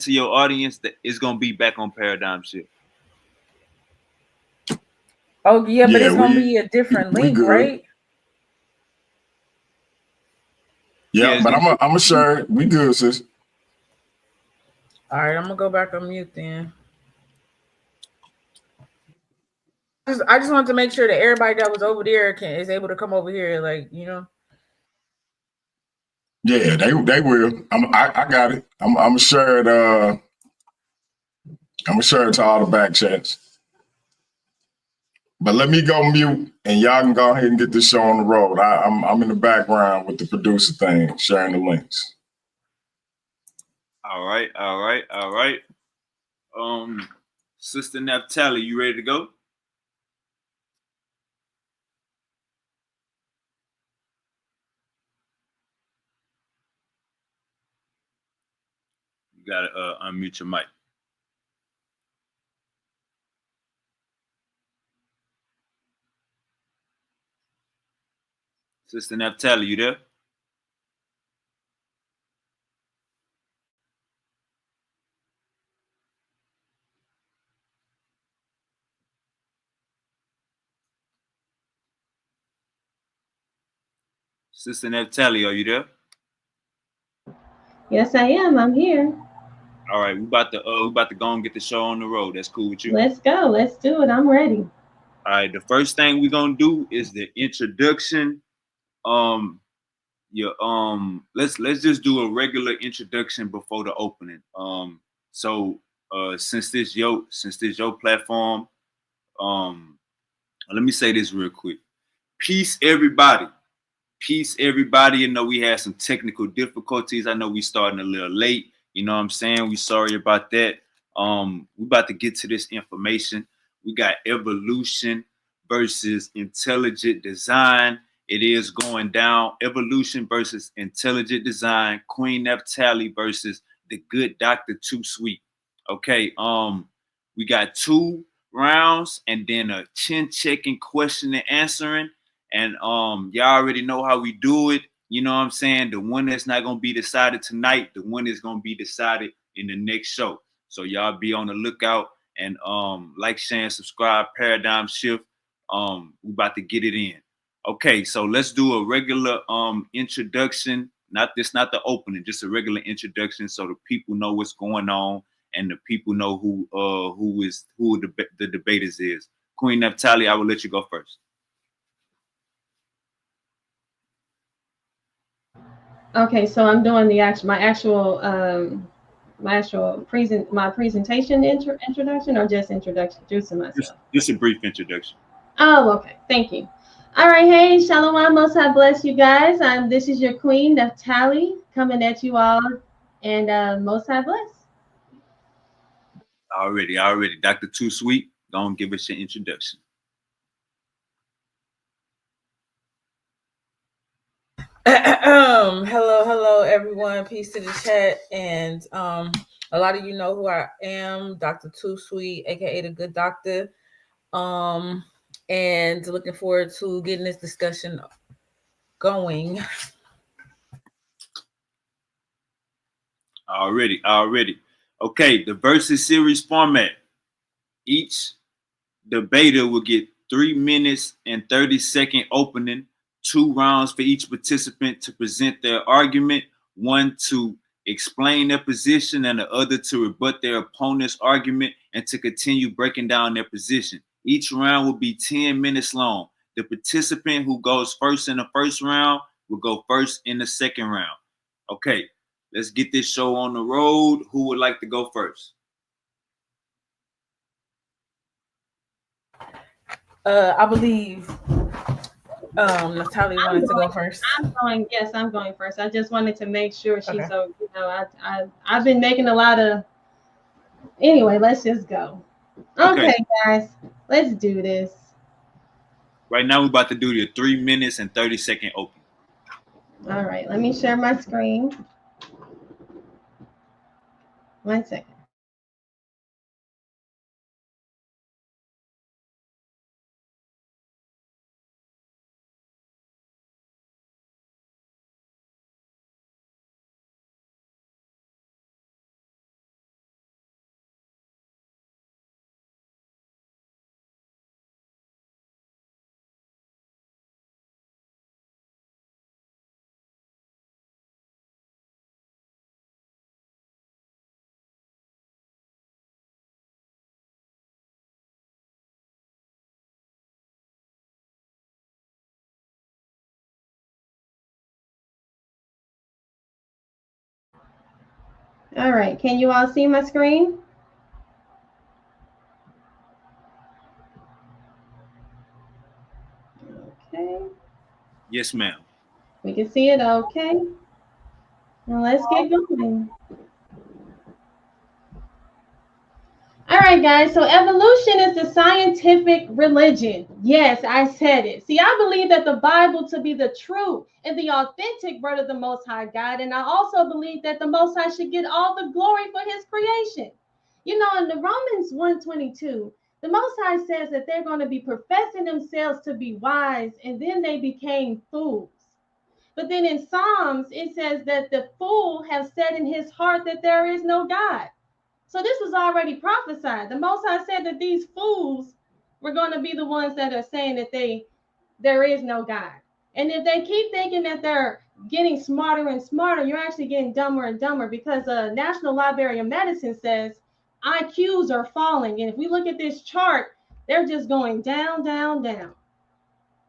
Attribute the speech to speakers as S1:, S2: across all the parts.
S1: to your audience that it's gonna be back on Paradigm Shift.
S2: Oh yeah, but it's gonna be a different link, right?
S3: Yeah, but I'm sure we good, sis.
S2: All right, I'm gonna go back on mute then. I just wanted to make sure that everybody that was over there is able to come over here, like, you know.
S3: Yeah, they will. I got it. I'm sure it. I'm sure it's all the back chats. But let me go mute, and y'all can go ahead and get this show on the road. I'm in the background with the producer thing, sharing the links.
S1: All right. Sister NAPHTALI, you ready to go? You gotta unmute your mic. Sister NAPHTALI, you there? Sister NAPHTALI, are you there?
S4: Yes, I am. I'm here.
S1: All right, we about to go and get the show on the road. That's cool with you?
S4: Let's go. Let's do it. I'm ready.
S1: All right, the first thing we're gonna do is the introduction. Let's just do a regular introduction before the opening. Since this your platform, let me say this real quick. Peace, everybody. Peace, everybody. You know, we had some technical difficulties. I know we starting a little late. You know what I'm saying? We sorry about that. We about to get to this information. We got evolution versus intelligent design. It is going down. Evolution versus intelligent design. Queen NAPHTALI versus the good Doctor Too Sweet. Okay. We got 2 rounds and then a chin checking question and answering. And y'all already know how we do it. You know what I'm saying? The one that's not gonna be decided tonight, the one is gonna be decided in the next show. So y'all be on the lookout and like, share, and subscribe. Paradigm Shift. We about to get it in. Okay, so let's do a regular introduction. Not the opening, just a regular introduction so the people know what's going on and the people know who the debaters is. Queen NAPHTALI, I will let you go first.
S4: Okay, so I'm doing my presentation introduction, or just introducing myself.
S1: Just a brief introduction.
S4: Oh, okay. Thank you. All right. Hey, Shalom. Most High bless you guys. This is your Queen NAPHTALI coming at you all, and Most High bless.
S1: Already. Dr. Too Sweet, don't give us your introduction.
S2: Hello, everyone. Peace to the chat. And a lot of you know who I am, Dr. Too Sweet, aka the Good Doctor. And looking forward to getting this discussion going.
S1: Already. Okay, the versus series format. Each debater will get 3 minutes and 30-second opening, 2 rounds for each participant to present their argument, 1 to explain their position and the other to rebut their opponent's argument and to continue breaking down their position. Each round will be 10 minutes long. The participant who goes first in the first round will go first in the second round. Okay, let's get this show on the road. Who would like to go first?
S2: I believe NAPHTALI wanted to go first.
S4: I'm going first. I just wanted to make sure she's so, you know, I've been making a lot of. Anyway, let's just go. Okay, guys, let's do this.
S1: Right now, we're about to do your 3 minutes and 30-second open.
S4: All right, let me share my screen. 1 second. All right. Can you all see my screen? Okay.
S1: Yes, ma'am.
S4: We can see it. Okay. Now let's get going. All right, guys. So evolution is the scientific religion. Yes, I said it. See, I believe that the Bible to be the true and the authentic word of the Most High God. And I also believe that the Most High should get all the glory for his creation. You know, in the Romans 1:22, the Most High says that they're going to be professing themselves to be wise, and then they became fools. But then in Psalms, it says that the fool has said in his heart that there is no God. So this was already prophesied. The Most High said that these fools were going to be the ones that are saying that there is no God. And if they keep thinking that they're getting smarter and smarter, you're actually getting dumber and dumber, because the National Library of Medicine says IQs are falling. And if we look at this chart, they're just going down, down, down.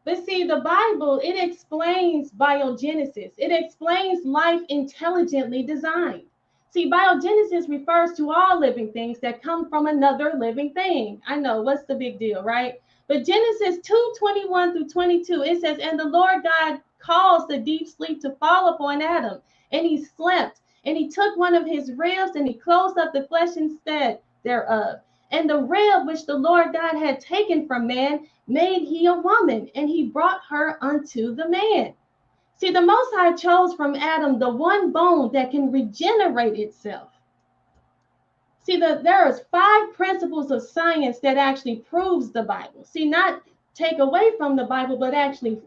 S4: But see, the Bible, it explains biogenesis. It explains life intelligently designed. See, biogenesis refers to all living things that come from another living thing. I know, what's the big deal, right? But Genesis 2:21 through 22, it says, "And the Lord God caused the deep sleep to fall upon Adam, and he slept. And he took one of his ribs, and he closed up the flesh instead thereof. And the rib which the Lord God had taken from man made he a woman, and he brought her unto the man." See, the Most High chose from Adam the one bone that can regenerate itself. See, there is 5 principles of science that actually proves the Bible. See, not take away from the Bible, but actually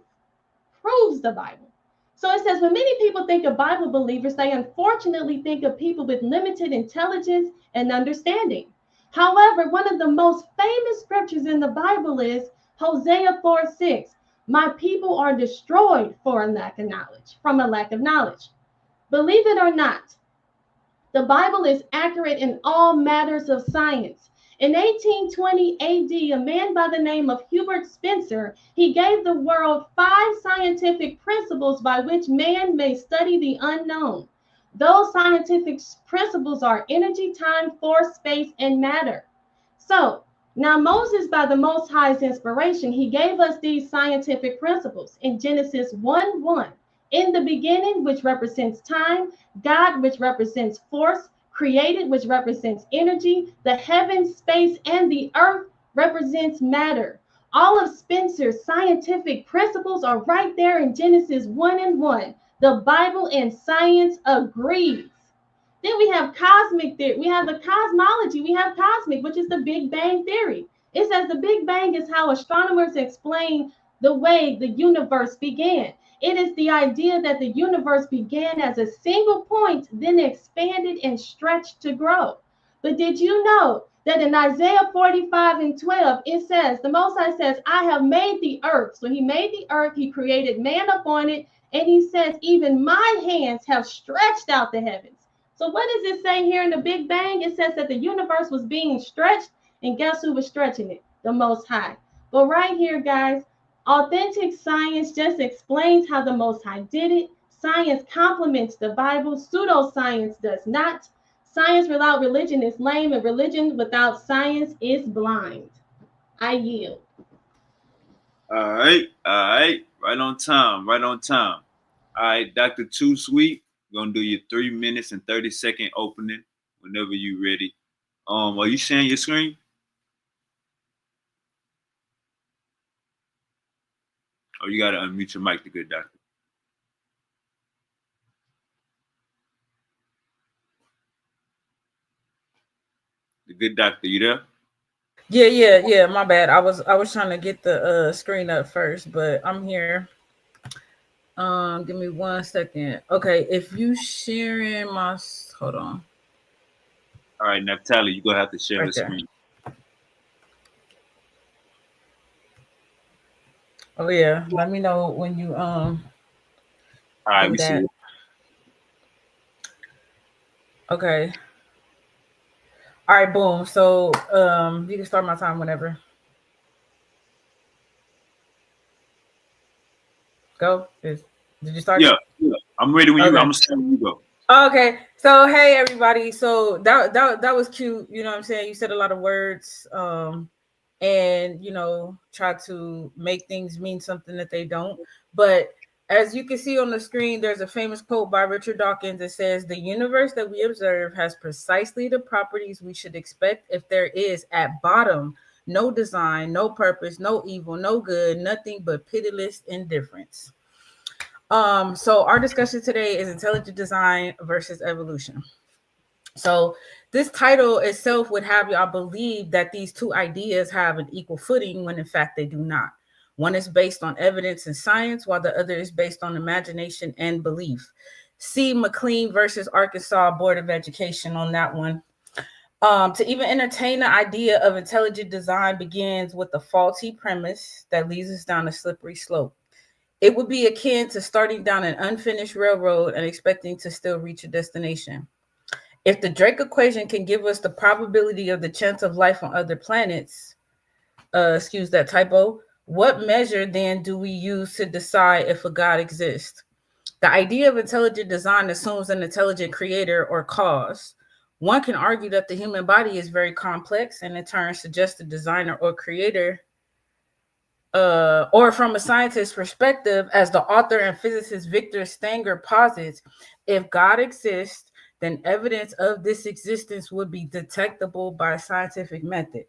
S4: proves the Bible. So it says, when many people think of Bible believers, they unfortunately think of people with limited intelligence and understanding. However, one of the most famous scriptures in the Bible is Hosea 4:6. "My people are destroyed for a lack of knowledge, from a lack of knowledge." Believe it or not, the Bible is accurate in all matters of science. In 1820 AD, a man by the name of Hubert Spencer, he gave the world 5 scientific principles by which man may study the unknown. Those scientific principles are energy, time, force, space, and matter. So, now Moses, by the Most High's inspiration, he gave us these scientific principles in Genesis 1:1. "In the beginning," which represents time, "God," which represents force, "created," which represents energy, "the heavens, space, and the earth," represents matter. All of Spencer's scientific principles are right there in Genesis 1:1. The Bible and science agrees. Then we have cosmic theory. We have the cosmology. We have cosmic, which is the Big Bang theory. It says the Big Bang is how astronomers explain the way the universe began. It is the idea that the universe began as a single point, then expanded and stretched to grow. But did you know that in Isaiah 45:12, it says, the Most High says, "I have made the earth." So he made the earth, he created man upon it, and he says, "Even my hands have stretched out the heavens." So what does it say here in the Big Bang? It says that the universe was being stretched, and guess who was stretching it? The Most High. But right here, guys, authentic science just explains how the Most High did it. Science complements the Bible. Pseudoscience does not. Science without religion is lame, and religion without science is blind. I yield.
S1: All right, right on time, right on time. All right, Dr. Too Sweet, you're gonna do your 3 minutes and 30-second opening whenever you're ready. Are you sharing your screen? Oh, you gotta unmute your mic, the good doctor. The good doctor, you there?
S2: Yeah. My bad. I was trying to get the screen up first, but I'm here. Give me 1 second. Okay, if you sharing my, hold on.
S1: All right, NAPHTALI, you're gonna have to share
S2: Right
S1: the
S2: there.
S1: screen.
S2: Oh yeah, let me know when you
S1: All right, we see
S2: that.
S1: it.
S2: Okay. All right, boom. So you can start my time whenever. Go. Did you start
S1: Yeah,
S2: it?
S1: I'm ready when you.
S2: Okay.
S1: I'm gonna start when you go.
S2: Okay. So hey everybody. So that was cute. You know what I'm saying? You said a lot of words. And try to make things mean something that they don't. But as you can see on the screen, there's a famous quote by Richard Dawkins that says, "The universe that we observe has precisely the properties we should expect if there is at bottom no design, no purpose, no evil, no good, nothing but pitiless indifference." So our discussion today is intelligent design versus evolution. So this title itself would have y'all believe that these two ideas have an equal footing when in fact they do not. One is based on evidence and science, while the other is based on imagination and belief. See McLean versus Arkansas Board of Education on that one. To even entertain the idea of intelligent design begins with a faulty premise that leads us down a slippery slope. It would be akin to starting down an unfinished railroad and expecting to still reach a destination. If the Drake equation can give us the probability of the chance of life on other planets, excuse that typo, what measure then do we use to decide if a God exists? The idea of intelligent design assumes an intelligent creator or cause. One can argue that the human body is very complex and in turn suggests a designer or creator, or from a scientist's perspective, as the author and physicist Victor Stenger posits, if God exists, then evidence of this existence would be detectable by scientific method.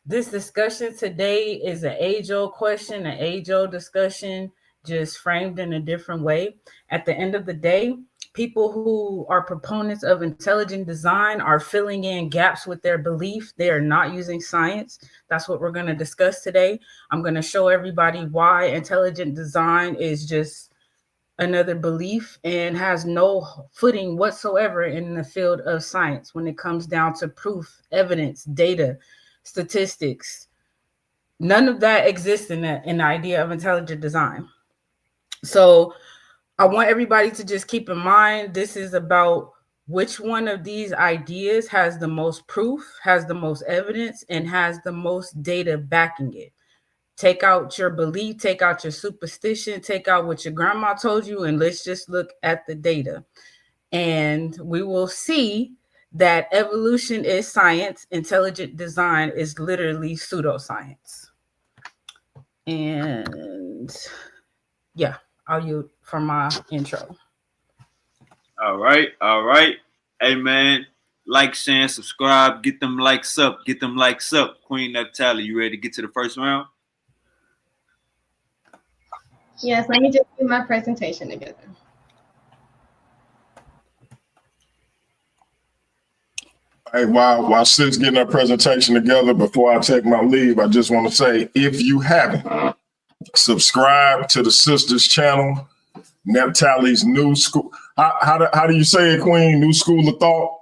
S2: This discussion today is an age-old question, an age-old discussion, just framed in a different way. At the end of the day, people who are proponents of intelligent design are filling in gaps with their belief. They are not using science. That's what we're going to discuss today. I'm going to show everybody why intelligent design is just another belief and has no footing whatsoever in the field of science when it comes down to proof, evidence, data, statistics. None of that exists in the idea of intelligent design. So I want everybody to just keep in mind this is about which one of these ideas has the most proof, has the most evidence, and has the most data backing it. Take out your belief, take out your superstition, take out what your grandma told you, and let's just look at the data. And we will see that evolution is science, intelligent design is literally pseudoscience. And yeah, I'll use for my intro.
S1: All right, all right. Hey man, like, share, and subscribe. Get them likes up. Get them likes up. Queen NAPHTALI, you ready to get to the first round?
S4: Yes, let me just do my presentation together.
S3: Hey, while sis getting her presentation together, before I take my leave, I just want to say, if you haven't, subscribe to the sister's channel, NAPHTALI's New School. How do you say it, Queen? New School of Thought?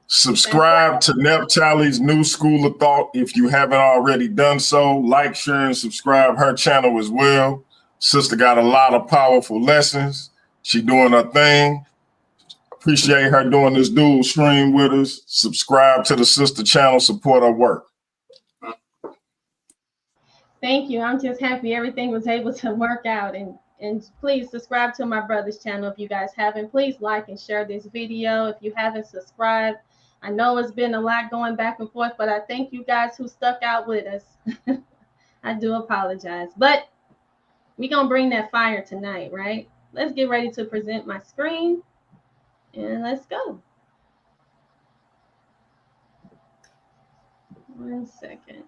S3: Subscribe to NAPHTALI's New School of Thought if you haven't already done so. Like, share, and subscribe her channel as well. Sister got a lot of powerful lessons. She doing her thing. Appreciate her doing this dual stream with us. Subscribe to the sister channel, support her work.
S4: Thank you. I'm just happy everything was able to work out. And please subscribe to my brother's channel if you guys haven't. Please like and share this video if you haven't subscribed. I know it's been a lot going back and forth, but I thank you guys who stuck out with us. I do apologize. But we're going to bring that fire tonight, right? Let's get ready to present my screen. And let's go. 1 second.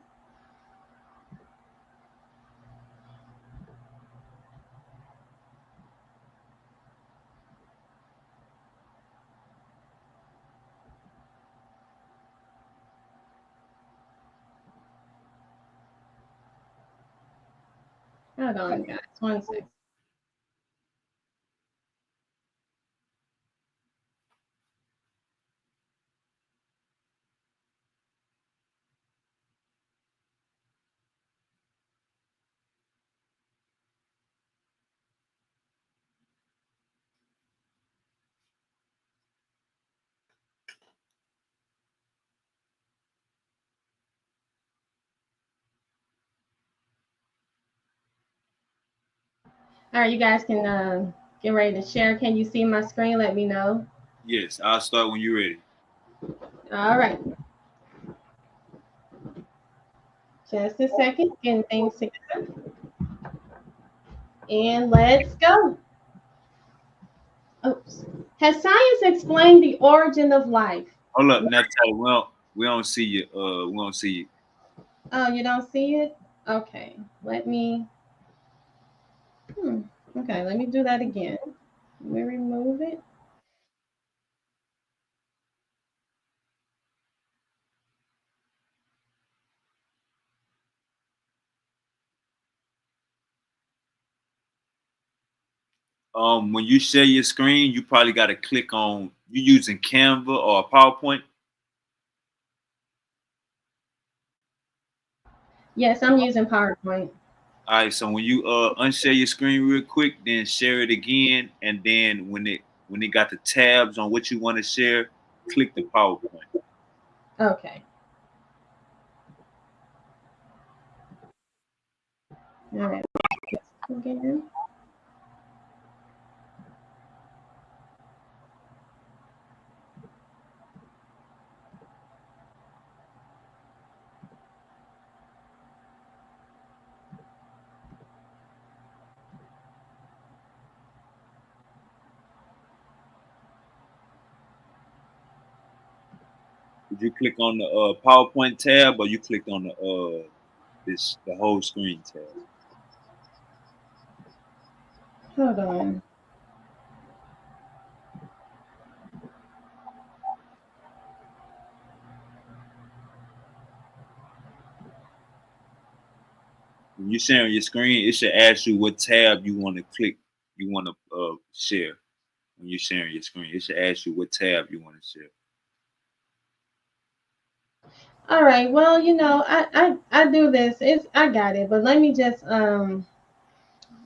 S4: Hold on, guys. 1 second. All right, you guys can get ready to share. Can you see my screen? Let me know.
S1: Yes, I'll start when you're ready.
S4: All right. Just a second, getting things together. And let's go. Oops. Has science explained the origin of life?
S1: Hold up, NAPHTALI. We don't see you. We don't see you.
S4: Oh, you don't see it? Okay. Let me. Okay, let me do that again. Let me remove it.
S1: When you share your screen, you probably got to click on. You using Canva or PowerPoint?
S4: Yes, I'm using PowerPoint.
S1: All right. So when you unshare your screen real quick, then share it again, and then when it got the tabs on what you want to share, click the PowerPoint.
S4: Okay. All right. Again.
S1: Did you click on the PowerPoint tab, or you clicked on the whole screen tab?
S4: Hold on.
S1: When you're sharing your screen, it should ask you what tab you want to click, you want to share. When you're sharing your screen, it should ask you what tab you want to share.
S4: All right. Well, I do this. I got it, but let me just I don't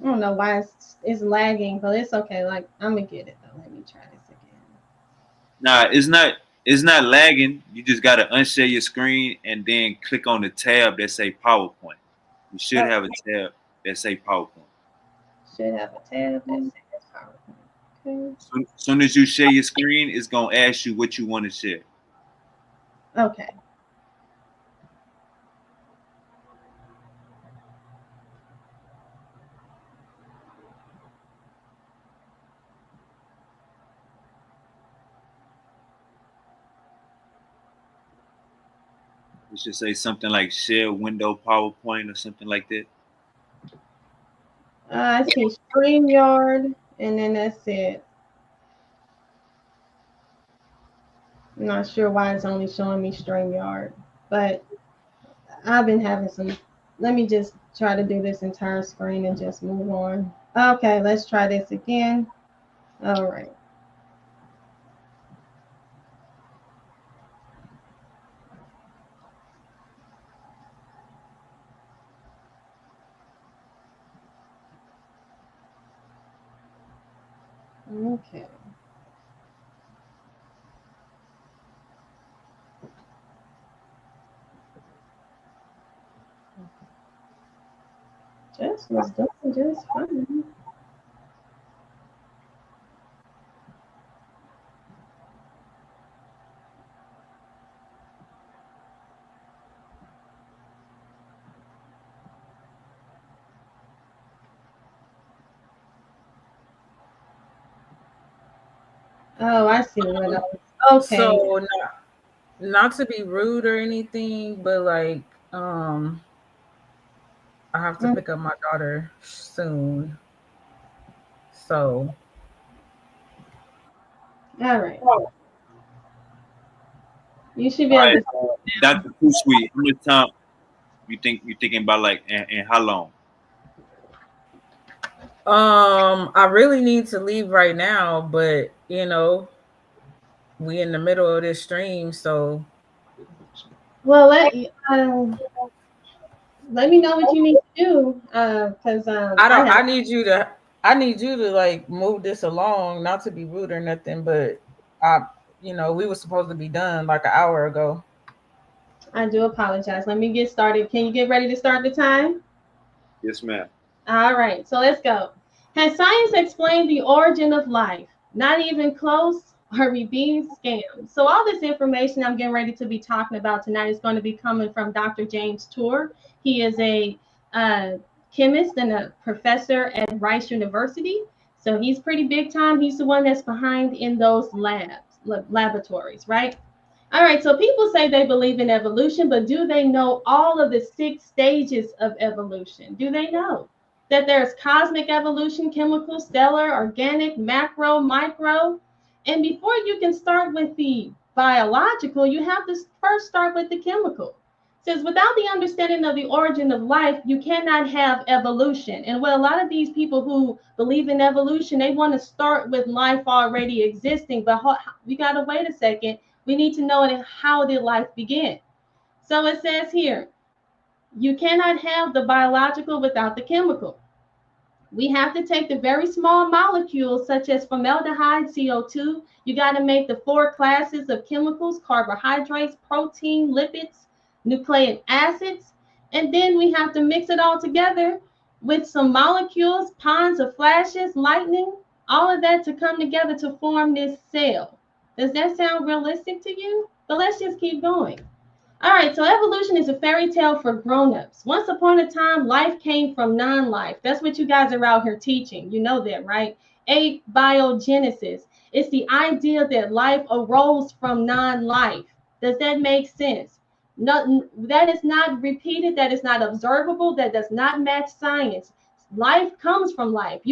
S4: know why it's lagging, but it's okay. Like I'm gonna get it though. Let me try this again.
S1: Nah, it's not. It's not lagging. You just gotta unshare your screen and then click on the tab that say PowerPoint. You should have a tab that say PowerPoint.
S4: Should have a tab that says PowerPoint.
S1: Soon as you share your screen, it's gonna ask you what you want to share.
S4: Okay.
S1: It should say something like share window PowerPoint or something like that.
S4: I see StreamYard, and then that's it. I'm not sure why it's only showing me StreamYard, but I've been having some. Let me just try to do this entire screen and just move on. Okay, let's try this again. All right. Okay. Just was doing just fine. Oh, I see what I was. Okay.
S2: So not to be rude or anything, but like I have to pick up my daughter soon. So
S4: All right. You should be
S1: All
S4: able
S1: right,
S4: to.
S1: Dr. Pooh Sweet, how much time you thinking about, like, and how long?
S2: I really need to leave right now, but we in the middle of this stream, so
S4: Well, let me know what you need to do. Because
S2: I
S4: I
S2: don't.
S4: have.
S2: I need you to like move this along. Not to be rude or nothing, but we were supposed to be done like an hour ago.
S4: I do apologize. Let me get started. Can you get ready to start the time?
S1: Yes, ma'am.
S4: All right. So let's go. Has science explained the origin of life? Not even close. Are we being scammed? So all this information I'm getting ready to be talking about tonight is going to be coming from Dr. James Tour. He is a chemist and a professor at Rice University. So he's pretty big time. He's the one that's behind in those laboratories, right? All right, so people say they believe in evolution, but do they know all of the 6 stages of evolution? Do they know that there's cosmic evolution, chemical, stellar, organic, macro, micro? And before you can start with the biological, you have to first start with the chemical. It says, without the understanding of the origin of life, you cannot have evolution. And what a lot of these people who believe in evolution, they want to start with life already existing, but we got to wait a second. We need to know how did life begin. So it says here, you cannot have the biological without the chemical. We have to take the very small molecules such as formaldehyde, CO2. You got to make the 4 classes of chemicals: carbohydrates, protein, lipids, nucleic acids. And then we have to mix it all together with some molecules, ponds of flashes, lightning, all of that to come together to form this cell. Does that sound realistic to you? But let's just keep going. All right, so evolution is a fairy tale for grown-ups. Once upon a time, life came from non-life. That's what you guys are out here teaching. You know that, right? Abiogenesis. It's the idea that life arose from non-life. Does that make sense? No, that is not repeated. That is not observable. That does not match science. Life comes from life.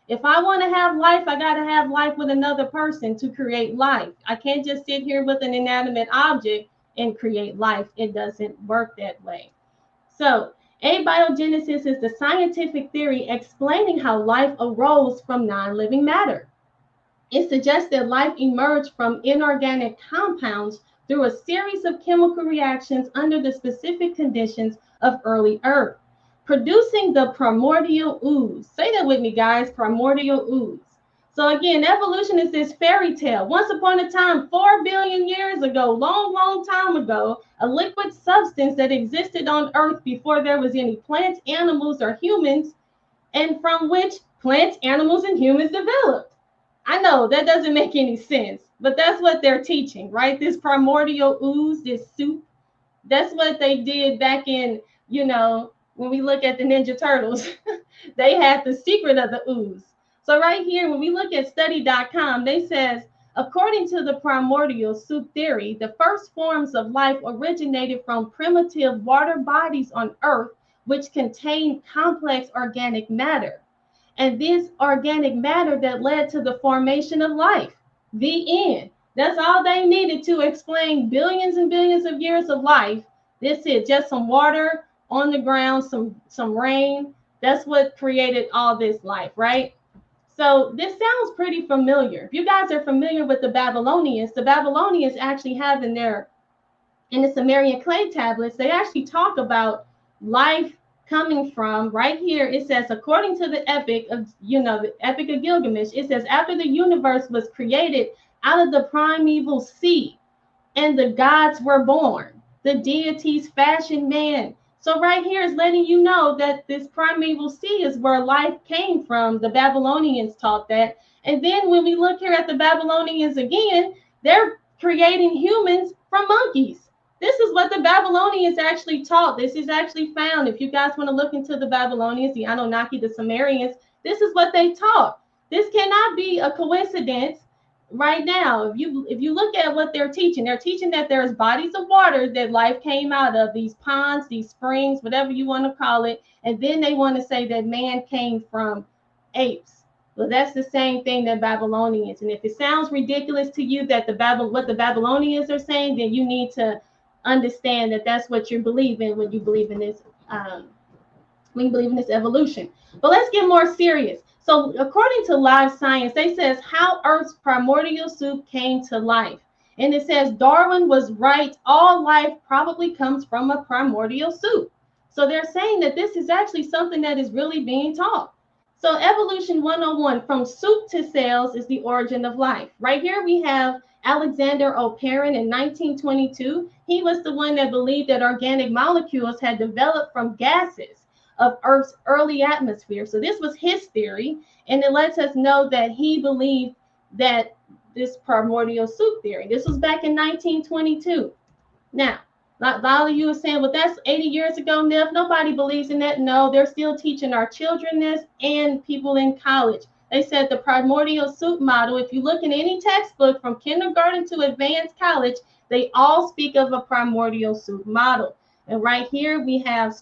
S4: If I want to have life, I got to have life with another person to create life. I can't just sit here with an inanimate object and create life. It doesn't work that way. So abiogenesis is the scientific theory explaining how life arose from non-living matter. It suggests that life emerged from inorganic compounds through a series of chemical reactions under the specific conditions of early Earth, producing the primordial ooze. Say that with me, guys, primordial ooze. So again, evolution is this fairy tale. Once upon a time, 4 billion years ago, long time ago, a liquid substance that existed on Earth before there was any plants, animals, or humans, and from which plants, animals, and humans developed. I know that doesn't make any sense, but that's what they're teaching, right? This primordial ooze, this soup, that's what they did back in, when we look at the Ninja Turtles, they had the secret of the ooze. So right here, when we look at study.com, they says, according to the primordial soup theory, the first forms of life originated from primitive water bodies on Earth, which contained complex organic matter. And this organic matter that led to the formation of life. The end. That's all they needed to explain billions and billions of years of life. That's it. Just some water on the ground, some rain. That's what created all this life, right? So this sounds pretty familiar. If you guys are familiar with the Babylonians actually have in the Sumerian clay tablets, they actually talk about life coming from, right here, it says, according to the epic of, the Epic of Gilgamesh, it says, after the universe was created out of the primeval sea, and the gods were born, the deities fashioned man. So right here is letting you know that this primeval sea is where life came from. The Babylonians taught that. And then when we look here at the Babylonians again, they're creating humans from monkeys. This is what the Babylonians actually taught. This is actually found. If you guys want to look into the Babylonians, the Anunnaki, the Sumerians, this is what they taught. This cannot be a coincidence. Right now, if you look at what they're teaching that there's bodies of water that life came out of, these ponds, these springs, whatever you want to call it, and then they want to say that man came from apes. Well, that's the same thing that Babylonians. And if it sounds ridiculous to you that what the Babylonians are saying, then you need to understand that that's what you're believing when you believe in this. When you believe in this evolution. But let's get more serious. So according to Live Science, they says how Earth's primordial soup came to life. And it says Darwin was right. All life probably comes from a primordial soup. So they're saying that this is actually something that is really being taught. So evolution 101, from soup to cells is the origin of life. Right here we have Alexander Oparin in 1922. He was the one that believed that organic molecules had developed from gases of Earth's early atmosphere. So this was his theory, and it lets us know that he believed that this primordial soup theory. This was back in 1922. Now, a lot of you are saying, well, that's 80 years ago, Neff. Nobody believes in that. No, they're still teaching our children this and people in college. They said the primordial soup model, if you look in any textbook from kindergarten to advanced college, they all speak of a primordial soup model. And right here we have,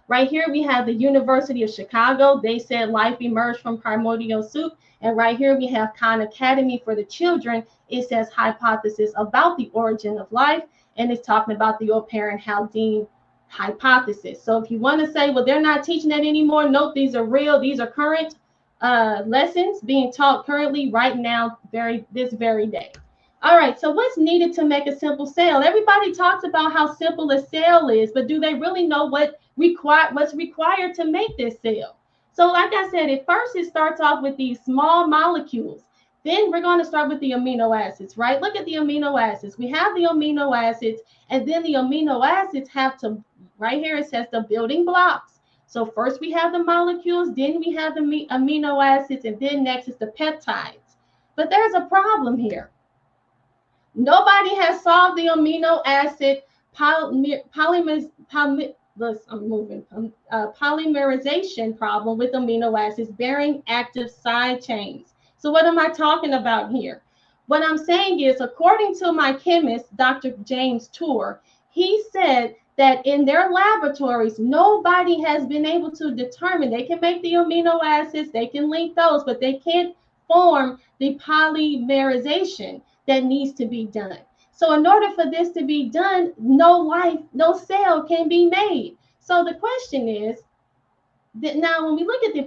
S4: right here we have the University of Chicago. They said life emerged from primordial soup. And right here we have Khan Academy for the children. It says hypothesis about the origin of life. And it's talking about the Oparin-Haldane hypothesis. So if you want to say, well, they're not teaching that anymore, nope, these are real. These are current lessons being taught currently right now, this very day. All right, so what's needed to make a simple sale? Everybody talks about how simple a sale is, but do they really know what's required to make this sale? So like I said, at first it starts off with these small molecules. Then we're going to start with the amino acids, right? Look at the amino acids. We have the amino acids, and then the amino acids have to, right here it says the building blocks. So first we have the molecules, then we have the amino acids, and then next is the peptides. But there's a problem here. Nobody has solved the amino acid polymerization problem with amino acids bearing active side chains. So what am I talking about here? What I'm saying is, according to my chemist, Dr. James Tour, he said that in their laboratories, nobody has been able to determine. They can make the amino acids, they can link those, but they can't form the polymerization that needs to be done. So in order for this to be done, no cell can be made. So the question is, that now when we look at the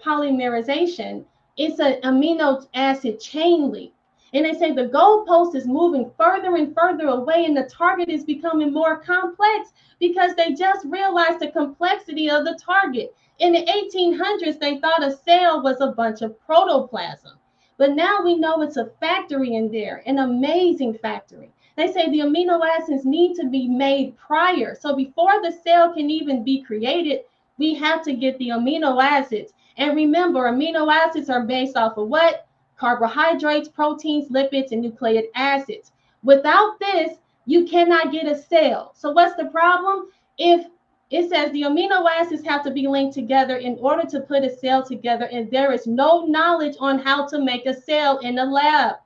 S4: polymerization, it's an amino acid chain link. And they say the goalpost is moving further and further away, and the target is becoming more complex because they just realized the complexity of the target. In the 1800s, they thought a cell was a bunch of protoplasm. But now we know it's a factory in there, an amazing factory. They say the amino acids need to be made prior. So before the cell can even be created, we have to get the amino acids. And remember, amino acids are based off of what? Carbohydrates, proteins, lipids, and nucleic acids. Without this, you cannot get a cell. So what's the problem? If it says the amino acids have to be linked together in order to put a cell together, and there is no knowledge on how to make a cell in the lab.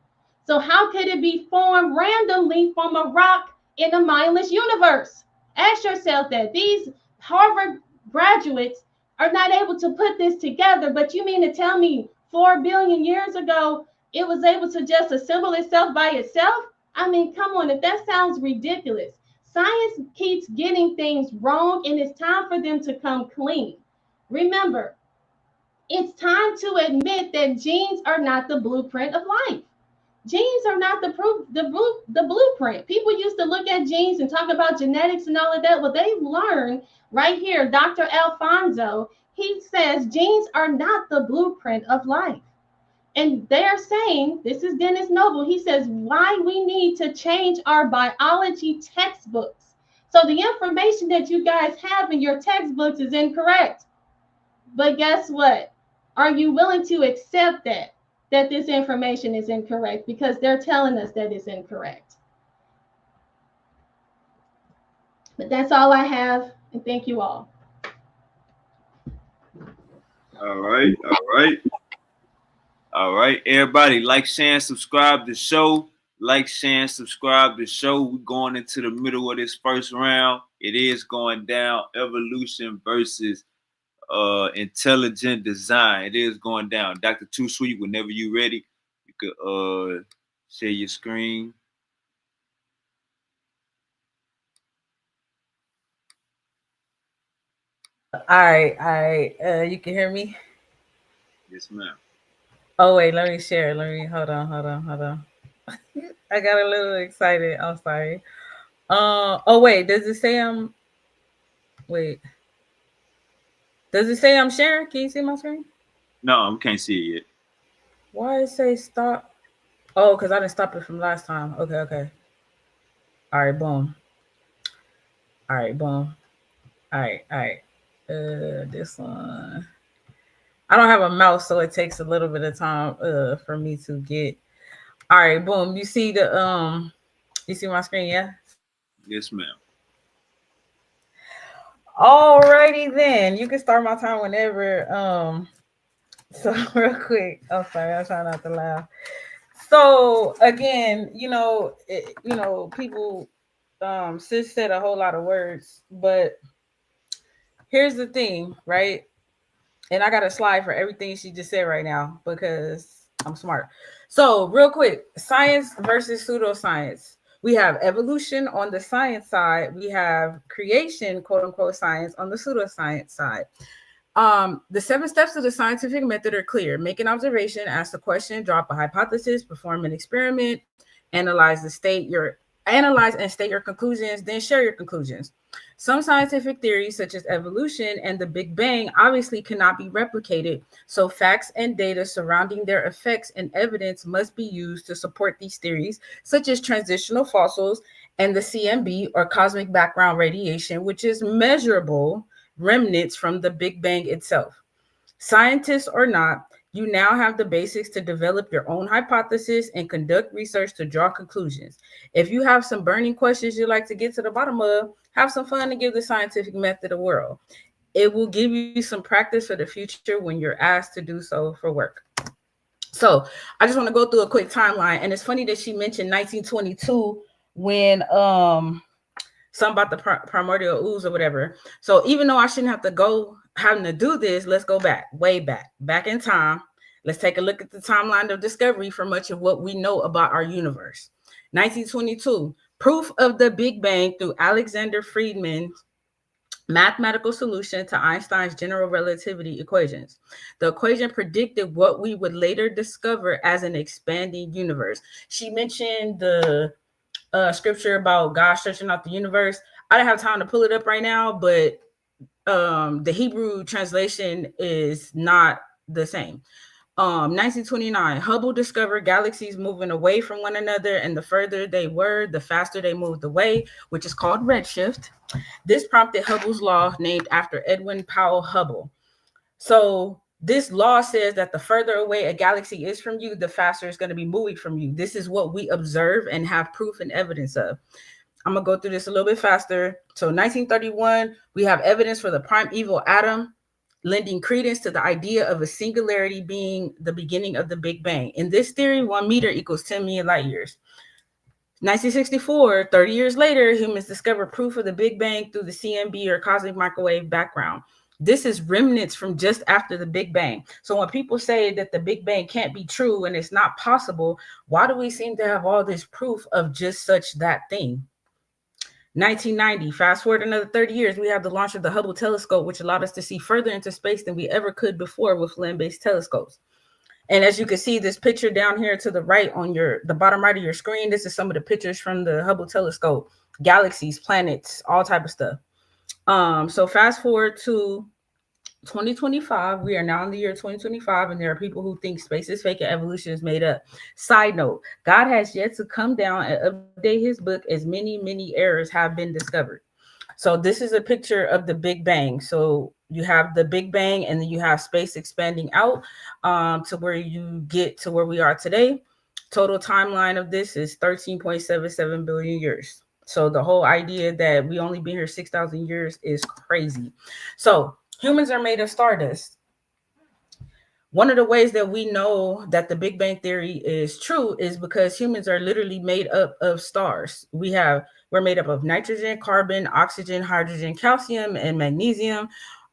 S4: So how could it be formed randomly from a rock in a mindless universe? Ask yourself that. These Harvard graduates are not able to put this together, but you mean to tell me 4 billion years ago, it was able to just assemble itself by itself? I mean, come on, if that sounds ridiculous. Science keeps getting things wrong, and it's time for them to come clean. Remember, it's time to admit that genes are not the blueprint of life. Genes are not the blueprint. People used to look at genes and talk about genetics and all of that. Well, they've learned right here, Dr. Alfonso, he says genes are not the blueprint of life. And they're saying, this is Dennis Noble, he says, why we need to change our biology textbooks. So the information that you guys have in your textbooks is incorrect. But guess what? Are you willing to accept that this information is incorrect? Because they're telling us that it's incorrect. But that's all I have, and thank you all.
S1: All right, everybody, like, share, and subscribe to the show. Like, share, and subscribe to the show. We're going into the middle of this first round. It is going down. Evolution versus intelligent design. It is going down. Dr. Too Sweet, whenever you're ready, you could share your screen.
S2: All right. You can hear me?
S1: Yes, ma'am.
S2: Oh wait, let me share. Hold on. I got a little excited. I'm sorry. Oh wait, does it say I'm sharing? Can you see my screen?
S1: No, we can't see it yet.
S2: Why does it say stop? Oh, because I didn't stop it from last time. Okay. All right, boom. All right. This one. I don't have a mouse, so it takes a little bit of time for me to get. All right, boom. You see you see my screen, yeah?
S1: Yes, ma'am.
S2: Alrighty then. You can start my time whenever. So real quick. Oh, sorry, I'm trying not to laugh. So again, people sis said a whole lot of words, but here's the thing, right? And I got a slide for everything she just said right now because I'm smart. So, real quick, science versus pseudoscience. We have evolution on the science side. We have creation, quote unquote, science on the pseudoscience side. The 7 steps of the scientific method are clear. Make an observation, ask a question, drop a hypothesis, perform an experiment, analyze and state your conclusions, then share your conclusions. Some scientific theories, such as evolution and the Big Bang, obviously cannot be replicated, so facts and data surrounding their effects and evidence must be used to support these theories, such as transitional fossils and the CMB, or cosmic background radiation, which is measurable remnants from the Big Bang itself. Scientists or not, you now have the basics to develop your own hypothesis and conduct research to draw conclusions. If you have some burning questions you'd like to get to the bottom of, have some fun and give the scientific method a whirl. It will give you some practice for the future when you're asked to do so for work. So I just want to go through a quick timeline. And it's funny that she mentioned 1922 when something about the primordial ooze or whatever. So even though I shouldn't have to go having to do this, let's go way back in time. Let's take a look at the timeline of discovery for much of what we know about our universe. 1922, proof of the Big Bang through Alexander Friedman's mathematical solution to Einstein's general relativity equations. The equation predicted what we would later discover as an expanding universe. She mentioned the scripture about God stretching out the universe. I don't have time to pull it up right now, but the Hebrew translation is not the same. 1929, Hubble discovered galaxies moving away from one another, and the further they were, the faster they moved away, which is called redshift. This prompted Hubble's law, named after Edwin Powell Hubble. So this law says that the further away a galaxy is from you, the faster it's going to be moving from you. This is what we observe and have proof and evidence of. I'm going to go through this a little bit faster. So 1931, we have evidence for the primeval atom, lending credence to the idea of a singularity being the beginning of the Big Bang. In this theory, 1 meter equals 10 million light years. 1964, 30 years later, humans discover proof of the Big Bang through the CMB, or cosmic microwave background. This is remnants from just after the Big Bang. So when people say that the Big Bang can't be true and it's not possible, why do we seem to have all this proof of just such that thing? 1990, fast forward another 30 years, we have the launch of the Hubble telescope, which allowed us to see further into space than we ever could before with land-based telescopes. And as you can see, this picture down here to the right on the bottom right of your screen, this is some of the pictures from the Hubble telescope, galaxies, planets, all type of stuff. So fast forward to 2025, we are now in the year 2025, and there are people who think space is fake and evolution is made up. Side note, God has yet to come down and update his book, as many errors have been discovered. So this is a picture of the Big Bang. So you have the Big Bang, and then you have space expanding out to where you get to where we are today. Total timeline of this is 13.77 billion years. So the whole idea that we only been here 6,000 years is crazy. So humans are made of stardust. One of the ways that we know that the Big Bang theory is true is because humans are literally made up of stars. We're made up of nitrogen, carbon, oxygen, hydrogen, calcium, and magnesium.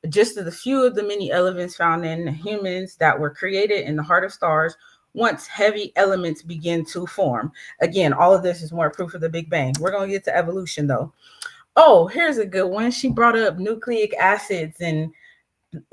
S2: Just a few of the many elements found in humans that were created in the heart of stars once heavy elements begin to form. Again, all of this is more proof of the Big Bang. We're going to get to evolution, though. Oh, here's a good one. She brought up nucleic acids and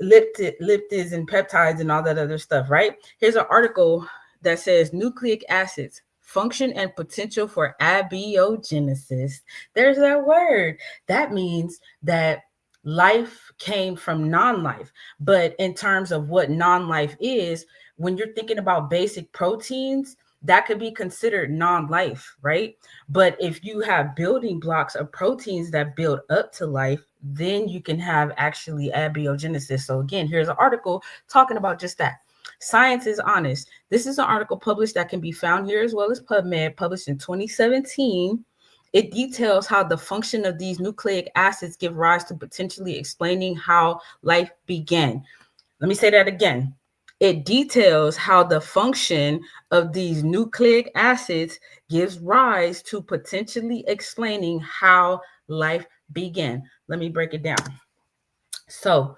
S2: lipids and peptides and all that other stuff, right? Here's an article that says nucleic acids, function and potential for abiogenesis. There's that word. That means that life came from non-life. But in terms of what non-life is, when you're thinking about basic proteins, that could be considered non-life, right? But if you have building blocks of proteins that build up to life, then you can have actually abiogenesis. So again, here's an article talking about just that. Science is honest. This is an article published that can be found here as well as PubMed, published in 2017. It details how the function of these nucleic acids give rise to potentially explaining how life began. Let me say that again. It details how the function of these nucleic acids gives rise to potentially explaining how life began. Let me break it down. So,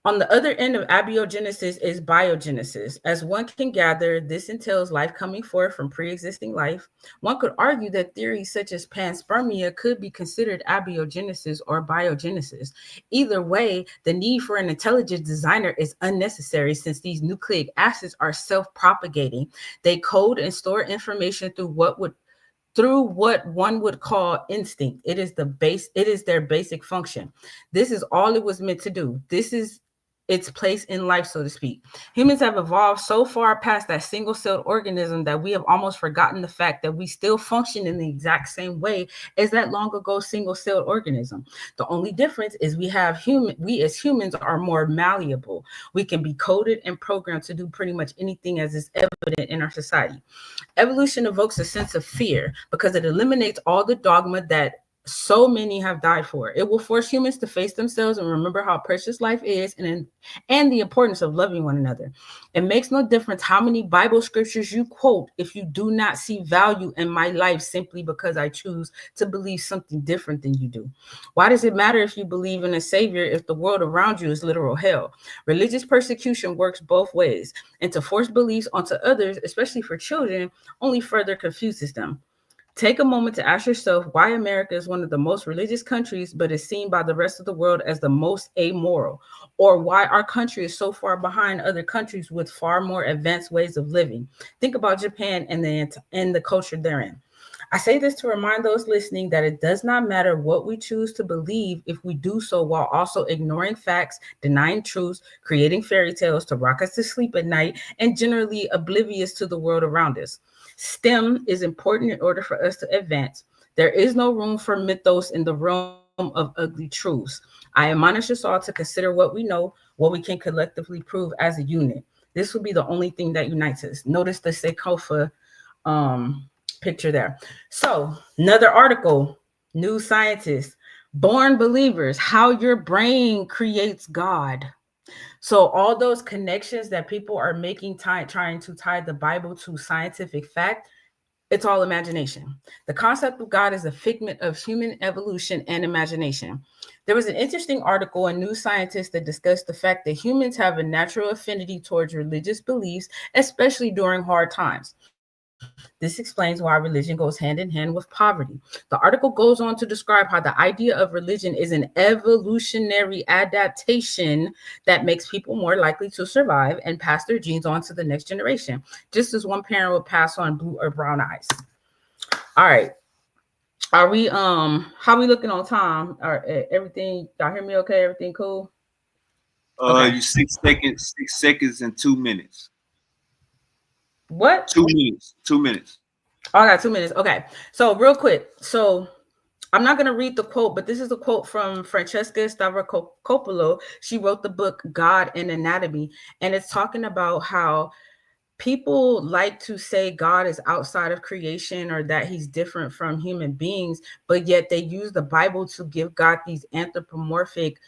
S2: on the other end of abiogenesis is biogenesis. As one can gather, this entails life coming forth from pre-existing life. One could argue that theories such as panspermia could be considered abiogenesis or biogenesis. Either way, the need for an intelligent designer is unnecessary since these nucleic acids are self-propagating. They code and store information through what one would call instinct. It is their basic function. This is all it was meant to do. This is its place in life, so to speak. Humans have evolved so far past that single-celled organism that we have almost forgotten the fact that we still function in the exact same way as that long ago single-celled organism. The only difference is we as humans are more malleable. We can be coded and programmed to do pretty much anything as is evident in our society. Evolution evokes a sense of fear because it eliminates all the dogma that so many have died for. It will force humans to face themselves and remember how precious life is and the importance of loving one another. It makes no difference how many Bible scriptures you quote if you do not see value in my life simply because I choose to believe something different than you do. Why does it matter if you believe in a savior if the world around you is literal hell? Religious persecution works both ways, and to force beliefs onto others, especially for children, only further confuses them. Take a moment to ask yourself why America is one of the most religious countries, but is seen by the rest of the world as the most amoral, or why our country is so far behind other countries with far more advanced ways of living. Think about Japan and the culture therein. I say this to remind those listening that it does not matter what we choose to believe if we do so while also ignoring facts, denying truths, creating fairy tales to rock us to sleep at night, and generally oblivious to the world around us. STEM is important in order for us to advance. There is no room for mythos in the realm of ugly truths. I admonish us all to consider what we know, what we can collectively prove as a unit. This will be the only thing that unites us. Notice the Sekofa picture there. So another article, New Scientist, Born Believers, How Your Brain Creates God. So all those connections that people are making, trying to tie the Bible to scientific fact, it's all imagination. The concept of God is a figment of human evolution and imagination. There was an interesting article in New Scientist that discussed the fact that humans have a natural affinity towards religious beliefs, especially during hard times. This explains why religion goes hand in hand with poverty. The article goes on to describe how the idea of religion is an evolutionary adaptation that makes people more likely to survive and pass their genes on to the next generation, just as one parent would pass on blue or brown eyes. All right. Are we how we looking on time? Everything, y'all hear me okay? Everything cool?
S1: Okay. You 6 seconds and 2 minutes.
S2: What?
S1: 2 minutes. 2 minutes.
S2: Oh, I got 2 minutes. Okay. So real quick. So I'm not going to read the quote, but this is a quote from Francesca Stavrakopoulos. She wrote the book God and Anatomy, and it's talking about how people like to say God is outside of creation or that he's different from human beings, but yet they use the Bible to give God these anthropomorphic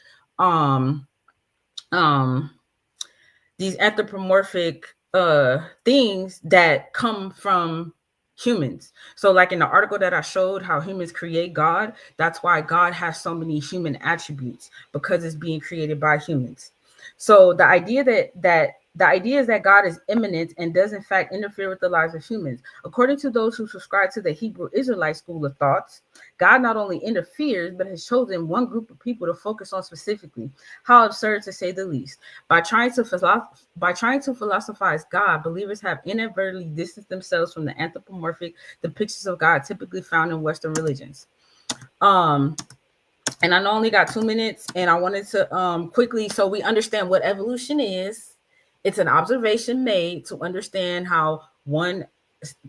S2: things that come from humans. So like in the article that I showed how humans create God, that's why God has so many human attributes, because it's being created by humans. So the idea is that God is immanent and does in fact interfere with the lives of humans. According to those who subscribe to the Hebrew Israelite school of thoughts, God not only interferes, but has chosen one group of people to focus on specifically. How absurd, to say the least. By trying to philosophize God, believers have inadvertently distanced themselves from the anthropomorphic depictions of God typically found in Western religions. And I only got 2 minutes, and I wanted to quickly, so we understand what evolution is. It's an observation made to understand how one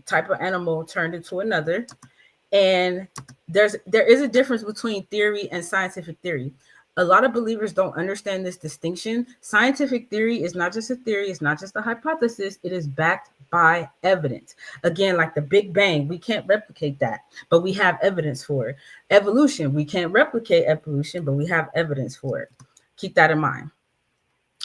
S2: type of animal turned into another. And there is a difference between theory and scientific theory. A lot of believers don't understand this distinction. Scientific theory is not just a theory, it's not just a hypothesis, it is backed by evidence. Again, like the Big Bang, we can't replicate that, but we have evidence for it. Evolution, we can't replicate evolution, but we have evidence for it. Keep that in mind.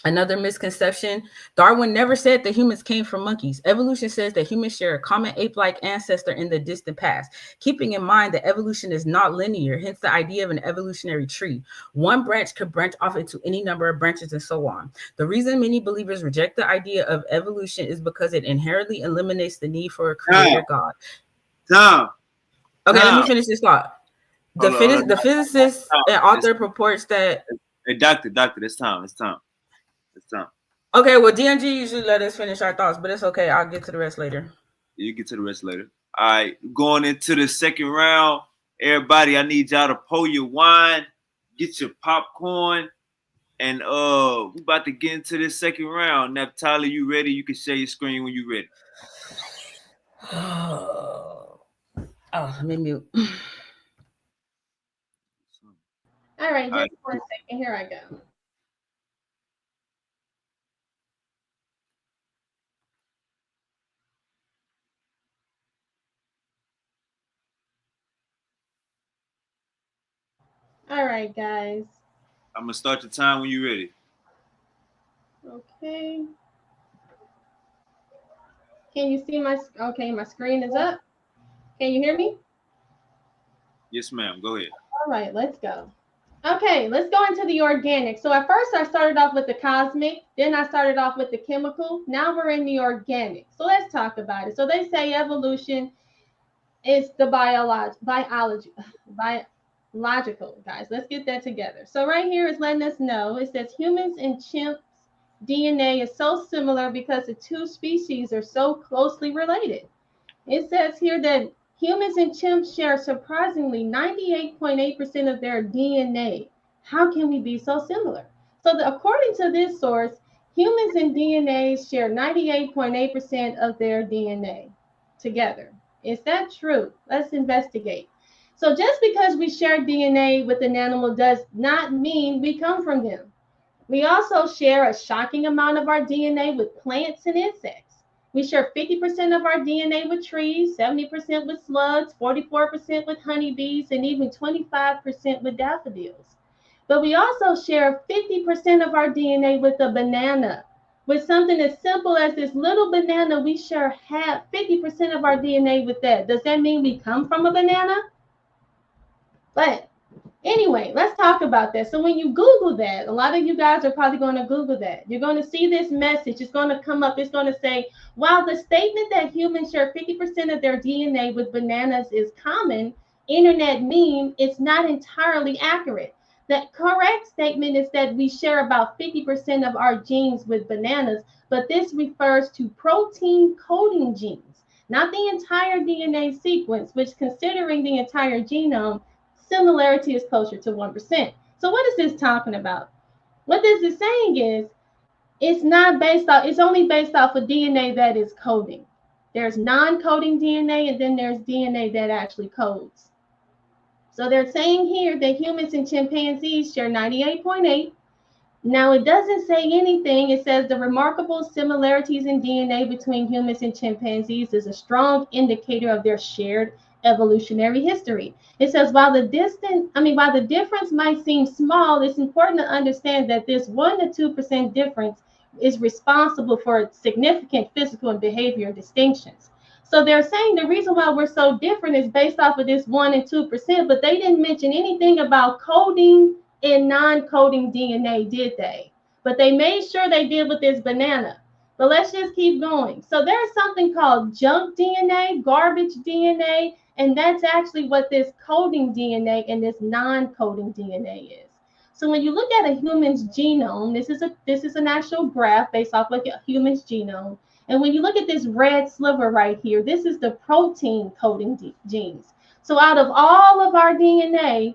S2: Another misconception, Darwin never said that humans came from monkeys. Evolution says that humans share a common ape-like ancestor in the distant past, keeping in mind that evolution is not linear, hence the idea of an evolutionary tree. One branch could branch off into any number of branches and so on. The reason many believers reject the idea of evolution is because it inherently eliminates the need for a creator God. Okay, let me finish this thought. The physicist and author purports that...
S1: Hey, doctor, it's time.
S2: Okay, well, DMG usually let us finish our thoughts, but it's okay. I'll get to the rest later.
S1: You get to the rest later. All right, going into the second round. Everybody, I need y'all to pour your wine, get your popcorn, and we about to get into this second round. NAPHTALI, you ready? You can share your screen when you're ready.
S2: Oh, let me mute.
S4: All right, just 1 second. Here I go. All right, guys.
S1: I'm gonna start your time when you're ready.
S4: Okay. Can you see my? Okay, my screen is up. Can you hear me?
S1: Yes, ma'am. Go ahead.
S4: All right, let's go. Okay, let's go into the organic. So at first I started off with the cosmic, then I started off with the chemical. Now we're in the organic. So let's talk about it. So they say evolution is the biological, guys. Let's get that together. So right here is letting us know, it says humans and chimps DNA is so similar because the two species are so closely related. It says here that humans and chimps share surprisingly 98.8% of their DNA. How can we be so similar? So according to this source, humans and DNA share 98.8% of their DNA together. Is that true? Let's investigate. So just because we share DNA with an animal does not mean we come from them. We also share a shocking amount of our DNA with plants and insects. We share 50% of our DNA with trees, 70% with slugs, 44% with honeybees, and even 25% with daffodils. But we also share 50% of our DNA with a banana. With something as simple as this little banana, we share 50% of our DNA with that. Does that mean we come from a banana? But anyway, let's talk about that. So when you Google that, a lot of you guys are probably going to Google that. You're going to see this message. It's going to come up. It's going to say, while the statement that humans share 50% of their DNA with bananas is common, internet meme, it's not entirely accurate. The correct statement is that we share about 50% of our genes with bananas, but this refers to protein coding genes, not the entire DNA sequence, which considering the entire genome, similarity is closer to 1%. So what is this talking about? What this is saying is it's only based off of DNA that is coding. There's non-coding DNA and then there's DNA that actually codes. So they're saying here that humans and chimpanzees share 98.8. Now it doesn't say anything. It says the remarkable similarities in DNA between humans and chimpanzees is a strong indicator of their shared evolutionary history. It says while the difference might seem small, it's important to understand that this 1 to 2% difference is responsible for significant physical and behavior distinctions. So they're saying the reason why we're so different is based off of this 1 and 2%, but they didn't mention anything about coding and non-coding DNA, did they? But they made sure they did with this banana. But let's just keep going. So there's something called junk DNA, garbage DNA, and that's actually what this coding DNA and this non-coding DNA is. So when you look at a human's genome, this is an actual graph based off of a human's genome. And when you look at this red sliver right here, this is the protein coding genes. So out of all of our DNA,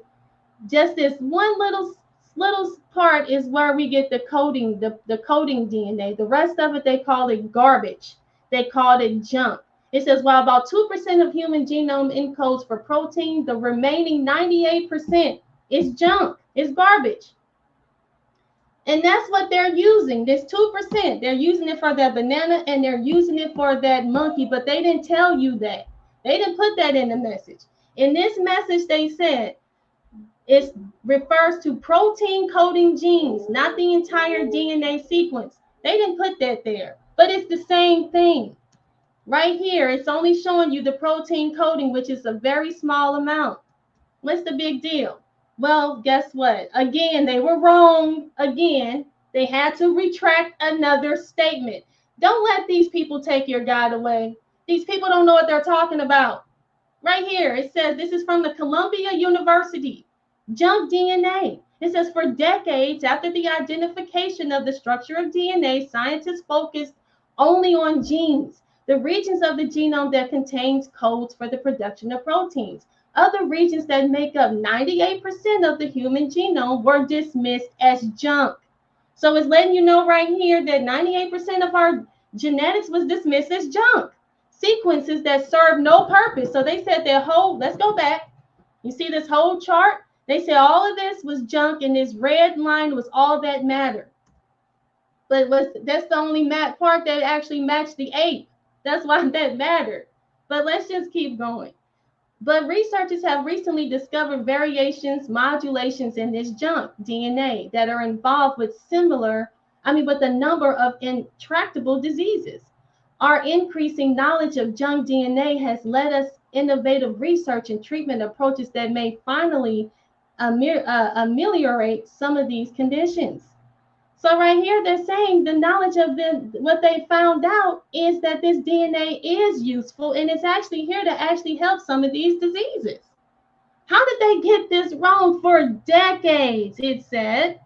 S4: just this one little part is where we get the coding, the coding DNA. The rest of it, they call it garbage. They call it junk. It says while about 2% of human genome encodes for protein, the remaining 98% is junk. It's garbage. And that's what they're using, this 2%. They're using it for that banana and they're using it for that monkey, but they didn't tell you that. They didn't put that in the message. In this message, they said it refers to protein coding genes, not the entire DNA sequence. They didn't put that there, but it's the same thing. Right here, it's only showing you the protein coding, which is a very small amount. What's the big deal? Well, guess what? Again, they were wrong. Again, they had to retract another statement. Don't let these people take your God away. These people don't know what they're talking about. Right here, it says this is from the Columbia University. Junk DNA. It says for decades after the identification of the structure of DNA, scientists focused only on genes, the regions of the genome that contains codes for the production of proteins. Other regions that make up 98% of the human genome were dismissed as junk. So it's letting you know right here that 98% of our genetics was dismissed as junk. Sequences that serve no purpose. So they said their whole, let's go back. You see this whole chart? They said all of this was junk and this red line was all that mattered. But that's the only part that actually matched the 8. That's why that mattered. But let's just keep going. But researchers have recently discovered variations, modulations in this junk DNA that are involved with with a number of intractable diseases. Our increasing knowledge of junk DNA has led us innovative research and treatment approaches that may finally ameliorate some of these conditions. So right here, they're saying the knowledge of what they found out is that this DNA is useful and it's actually here to actually help some of these diseases. How did they get this wrong for decades? It said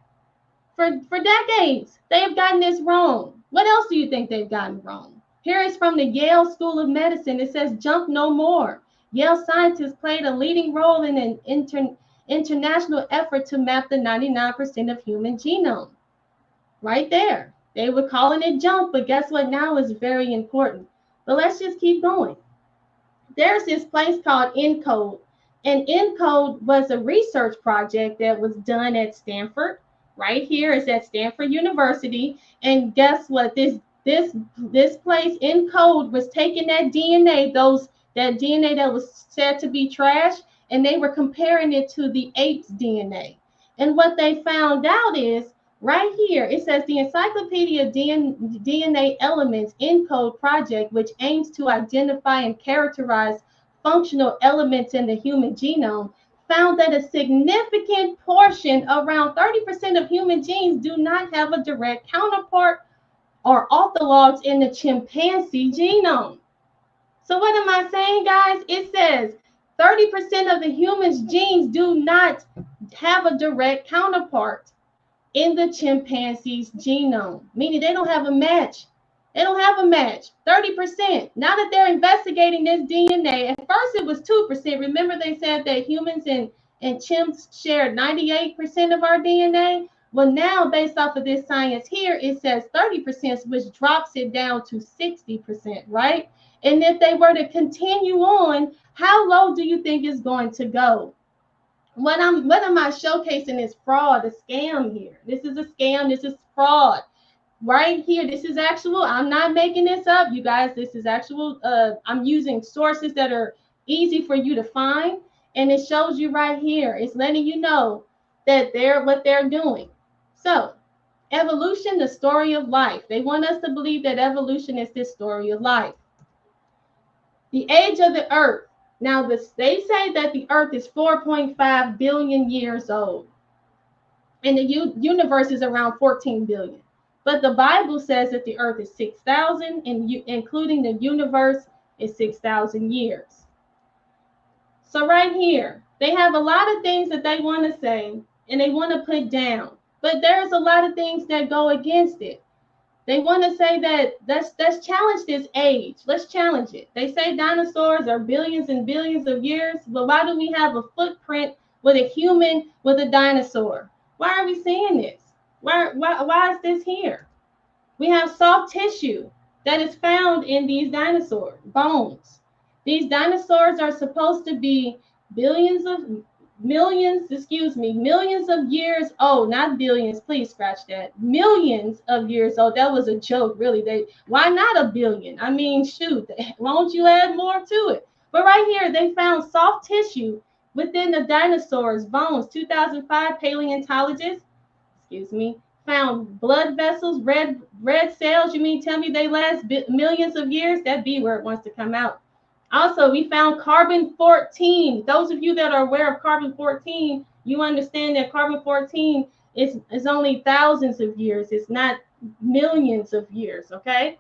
S4: for decades, they have gotten this wrong. What else do you think they've gotten wrong? Here is from the Yale School of Medicine. It says junk no more. Yale scientists played a leading role in an international effort to map the 99% of human genome. Right there. They were calling it junk, but guess what? Now is very important. But let's just keep going. There's this place called ENCODE, and ENCODE was a research project that was done at Stanford. Right here is at Stanford University, and guess what? This place ENCODE was taking that DNA, that DNA that was said to be trash, and they were comparing it to the ape's DNA. And what they found out is right here, it says the Encyclopedia DNA Elements ENCODE project, which aims to identify and characterize functional elements in the human genome, found that a significant portion, around 30% of human genes, do not have a direct counterpart or orthologs in the chimpanzee genome. So what am I saying, guys? It says 30% of the human's genes do not have a direct counterpart in the chimpanzee's genome, meaning they don't have a match. They don't have a match. 30%. Now that they're investigating this DNA, at first it was 2%. Remember they said that humans and chimps shared 98% of our DNA? Well, now based off of this science here, it says 30%, which drops it down to 60%, right? And if they were to continue on, how low do you think it's going to go? What am I showcasing is fraud, a scam here. This is a scam. This is fraud. Right here, this is actual. I'm not making this up, you guys. This is actual. I'm using sources that are easy for you to find, and it shows you right here. It's letting you know that what they're doing. So, evolution, the story of life. They want us to believe that evolution is this story of life. The age of the earth. Now, they say that the earth is 4.5 billion years old, and the universe is around 14 billion. But the Bible says that the earth is 6,000, and including the universe is 6,000 years. So right here, they have a lot of things that they want to say and they want to put down, but there's a lot of things that go against it. They want to say that let's challenge this age. Let's challenge it. They say dinosaurs are billions and billions of years, but why do we have a footprint with a human with a dinosaur? Why are we seeing this? Why is this here? We have soft tissue that is found in these dinosaur bones. These dinosaurs are supposed to be billions of millions of years old, not billions, please scratch that. Millions of years old. That was a joke, really. Why not a billion? I mean, shoot, won't you add more to it? But right here, they found soft tissue within the dinosaurs' bones. 2005 paleontologists, found blood vessels, red cells. You mean tell me they last millions of years? That B word wants to come out. Also, we found carbon-14. Those of you that are aware of carbon-14, you understand that carbon-14 is only thousands of years. It's not millions of years, okay?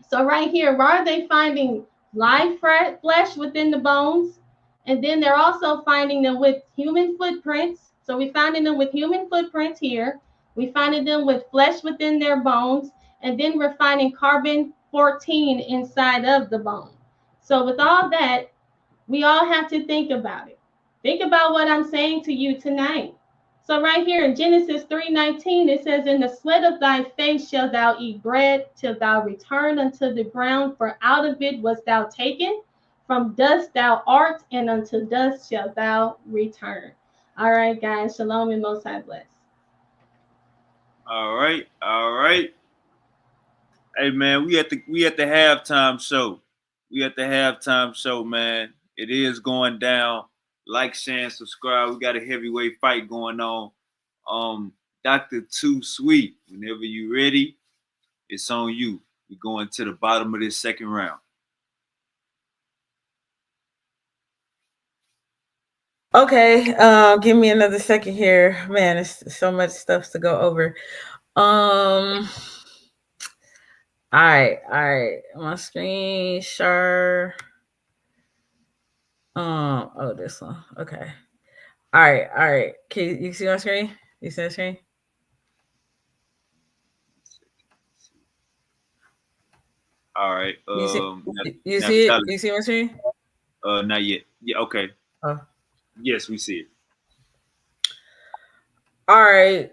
S4: So right here, why are they finding live flesh within the bones? And then they're also finding them with human footprints. So we're finding them with human footprints here. We're finding them with flesh within their bones. And then we're finding carbon-14 inside of the bone. So with all that, we all have to think about it. Think about what I'm saying to you tonight. So right here in Genesis 3:19, it says, "In the sweat of thy face shalt thou eat bread till thou return unto the ground, for out of it wast thou taken. From dust thou art, and unto dust shalt thou return." All right, guys. Shalom and Most High bless.
S1: All right. Hey man, we at the halftime show. We at the halftime show, man. It is going down. Like, share, and subscribe. We got a heavyweight fight going on. Dr. Too Sweet. Whenever you ready, it's on you. We're going to the bottom of this second round.
S2: Okay, give me another second here. Man, it's so much stuff to go over. All right. My screen share. Oh, this one. Okay. All right. Can you see my screen? You see my screen?
S1: All right.
S2: You see it? You see my screen?
S1: Not yet. Yeah. Okay.
S2: Oh.
S1: Yes, we see it.
S2: All right.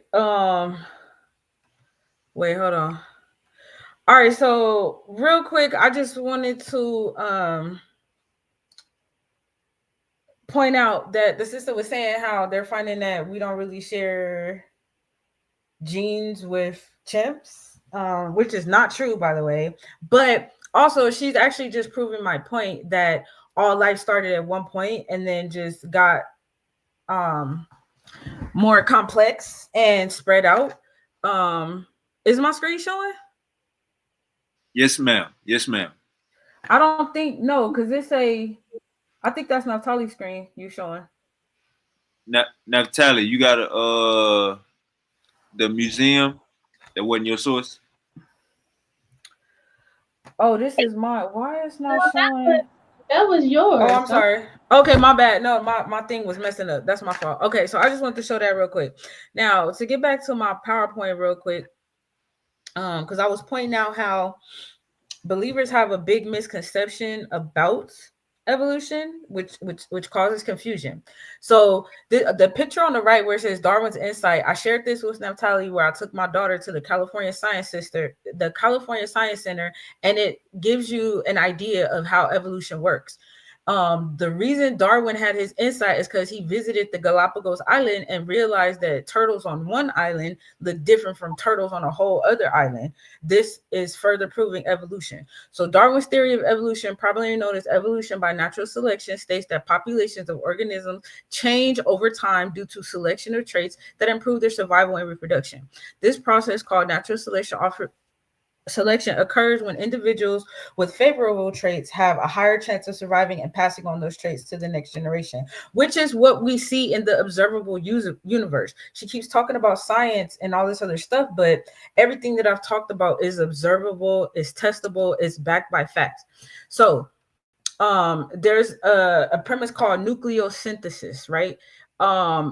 S2: Wait, hold on. All right, so real quick, I just wanted to point out that the sister was saying how they're finding that we don't really share genes with chimps, which is not true, by the way. But also, she's actually just proving my point that all life started at one point and then just got more complex and spread out. Is my screen showing?
S1: Yes, ma'am.
S2: I don't think because I think that's NAPHTALI's screen you showing.
S1: NAPHTALI, you got the museum that wasn't your source?
S2: Oh, this is mine. Why is not showing?
S4: That was yours.
S2: Oh, I'm sorry. Okay, my bad. No, my thing was messing up. That's my fault. Okay, so I just wanted to show that real quick. Now, to get back to my PowerPoint real quick, because I was pointing out how believers have a big misconception about evolution, which causes confusion. So the picture on the right where it says Darwin's Insight, I shared this with NAPHTALI where I took my daughter to the California Science Center, and it gives you an idea of how evolution works. The reason Darwin had his insight is because he visited the Galapagos Island and realized that turtles on one island look different from turtles on a whole other island. This is further proving evolution. So Darwin's theory of evolution, probably known as evolution by natural selection, states that populations of organisms change over time due to selection of traits that improve their survival and reproduction. This process, called natural selection, occurs when individuals with favorable traits have a higher chance of surviving and passing on those traits to the next generation, which is what we see in the observable universe. She keeps talking about science and all this other stuff, but everything that I've talked about is observable, is testable, is backed by facts. So there's a premise called nucleosynthesis, right?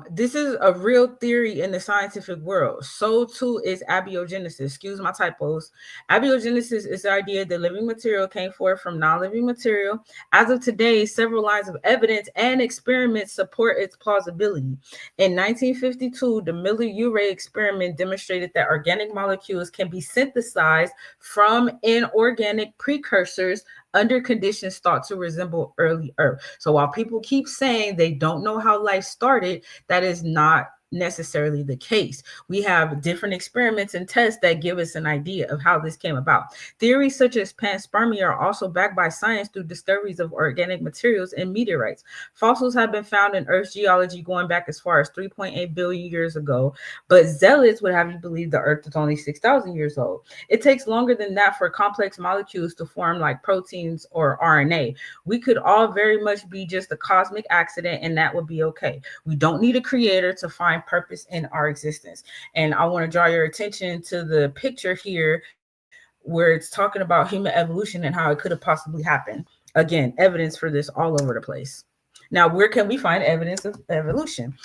S2: This is a real theory in the scientific world. So too is abiogenesis. Excuse my typos. Abiogenesis is the idea that living material came forth from non-living material. As of today, several lines of evidence and experiments support its plausibility. In 1952, the Miller-Urey experiment demonstrated that organic molecules can be synthesized from inorganic precursors under conditions thought to resemble early Earth. So while people keep saying they don't know how life started, that is not necessarily the case. We have different experiments and tests that give us an idea of how this came about. Theories such as panspermia are also backed by science through discoveries of organic materials and meteorites. Fossils have been found in Earth's geology going back as far as 3.8 billion years ago, but zealots would have you believe the Earth is only 6,000 years old. It takes longer than that for complex molecules to form like proteins or RNA. We could all very much be just a cosmic accident, and that would be okay. We don't need a creator to find purpose in our existence. And I want to draw your attention to the picture here where it's talking about human evolution and how it could have possibly happened. Again, evidence for this all over the place. Now, where can we find evidence of evolution?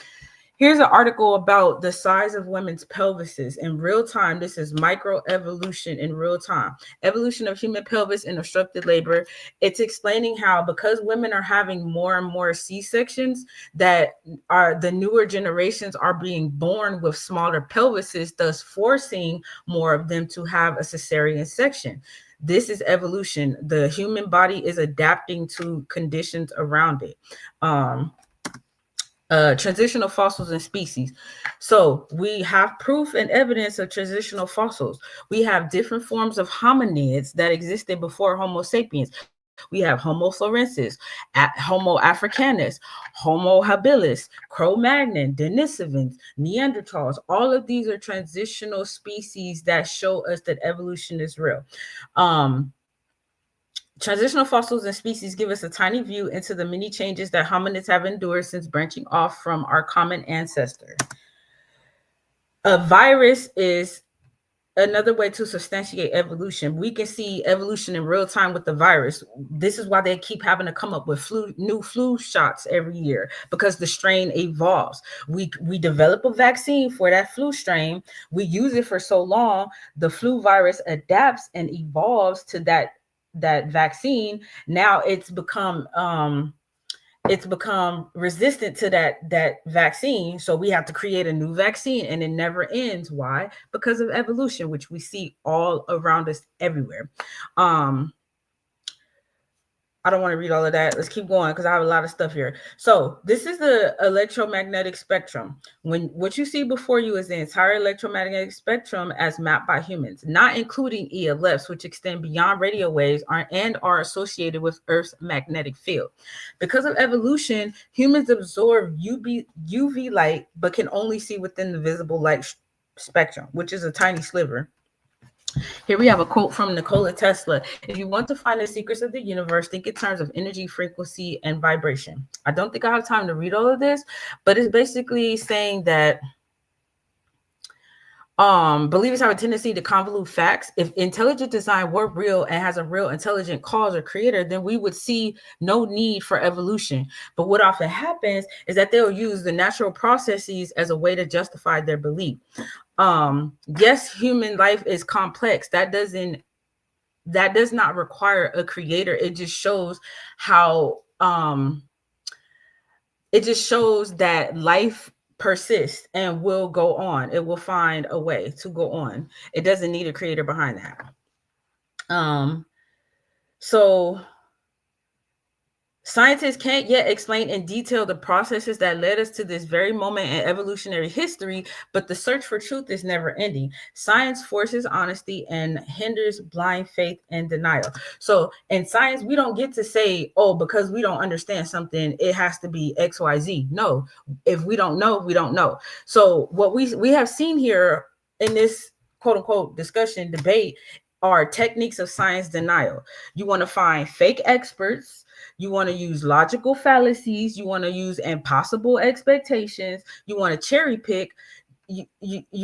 S2: Here's an article about the size of women's pelvises in real time. This is microevolution in real time. Evolution of human pelvis in obstructed labor. It's explaining how because women are having more and more C-sections, that the newer generations are being born with smaller pelvises, thus forcing more of them to have a cesarean section. This is evolution. The human body is adapting to conditions around it. Transitional fossils and species. So we have proof and evidence of transitional fossils. We have different forms of hominids that existed before Homo sapiens. We have Homo florensis, Homo africanus, Homo habilis, Cro-Magnon, Denisovans, Neanderthals. All of these are transitional species that show us that evolution is real. Transitional fossils and species give us a tiny view into the many changes that hominids have endured since branching off from our common ancestor. A virus is another way to substantiate evolution. We can see evolution in real time with the virus. This is why they keep having to come up with new flu shots every year, because the strain evolves. We develop a vaccine for that flu strain. We use it for so long, the flu virus adapts and evolves to that vaccine. Now it's become resistant to that vaccine, so we have to create a new vaccine, and it never ends. Why? Because of evolution, which we see all around us everywhere. I don't want to read all of that. Let's keep going because I have a lot of stuff here. So this is the electromagnetic spectrum. What you see before you is the entire electromagnetic spectrum as mapped by humans, not including ELFs, which extend beyond radio waves and are associated with Earth's magnetic field. Because of evolution, humans absorb UV light, but can only see within the visible light spectrum, which is a tiny sliver. Here we have a quote from Nikola Tesla. If you want to find the secrets of the universe, think in terms of energy, frequency, and vibration. I don't think I have time to read all of this, but it's basically saying that believers have a tendency to convolute facts. If intelligent design were real and has a real intelligent cause or creator, then we would see no need for evolution. But what often happens is that they'll use the natural processes as a way to justify their belief. Yes, human life is complex. That does not require a creator. It just shows how that life persists and will go on. It will find a way to go on. It doesn't need a creator behind that. So scientists can't yet explain in detail the processes that led us to this very moment in evolutionary history, but the search for truth is never ending. Science forces honesty and hinders blind faith and denial. So in science, we don't get to say, oh, because we don't understand something, it has to be X, Y, Z. No, if we don't know, we don't know. So what we have seen here in this quote unquote discussion debate are techniques of science denial. You want to find fake experts. You want to use logical fallacies. You want to use impossible expectations. You want to cherry pick. You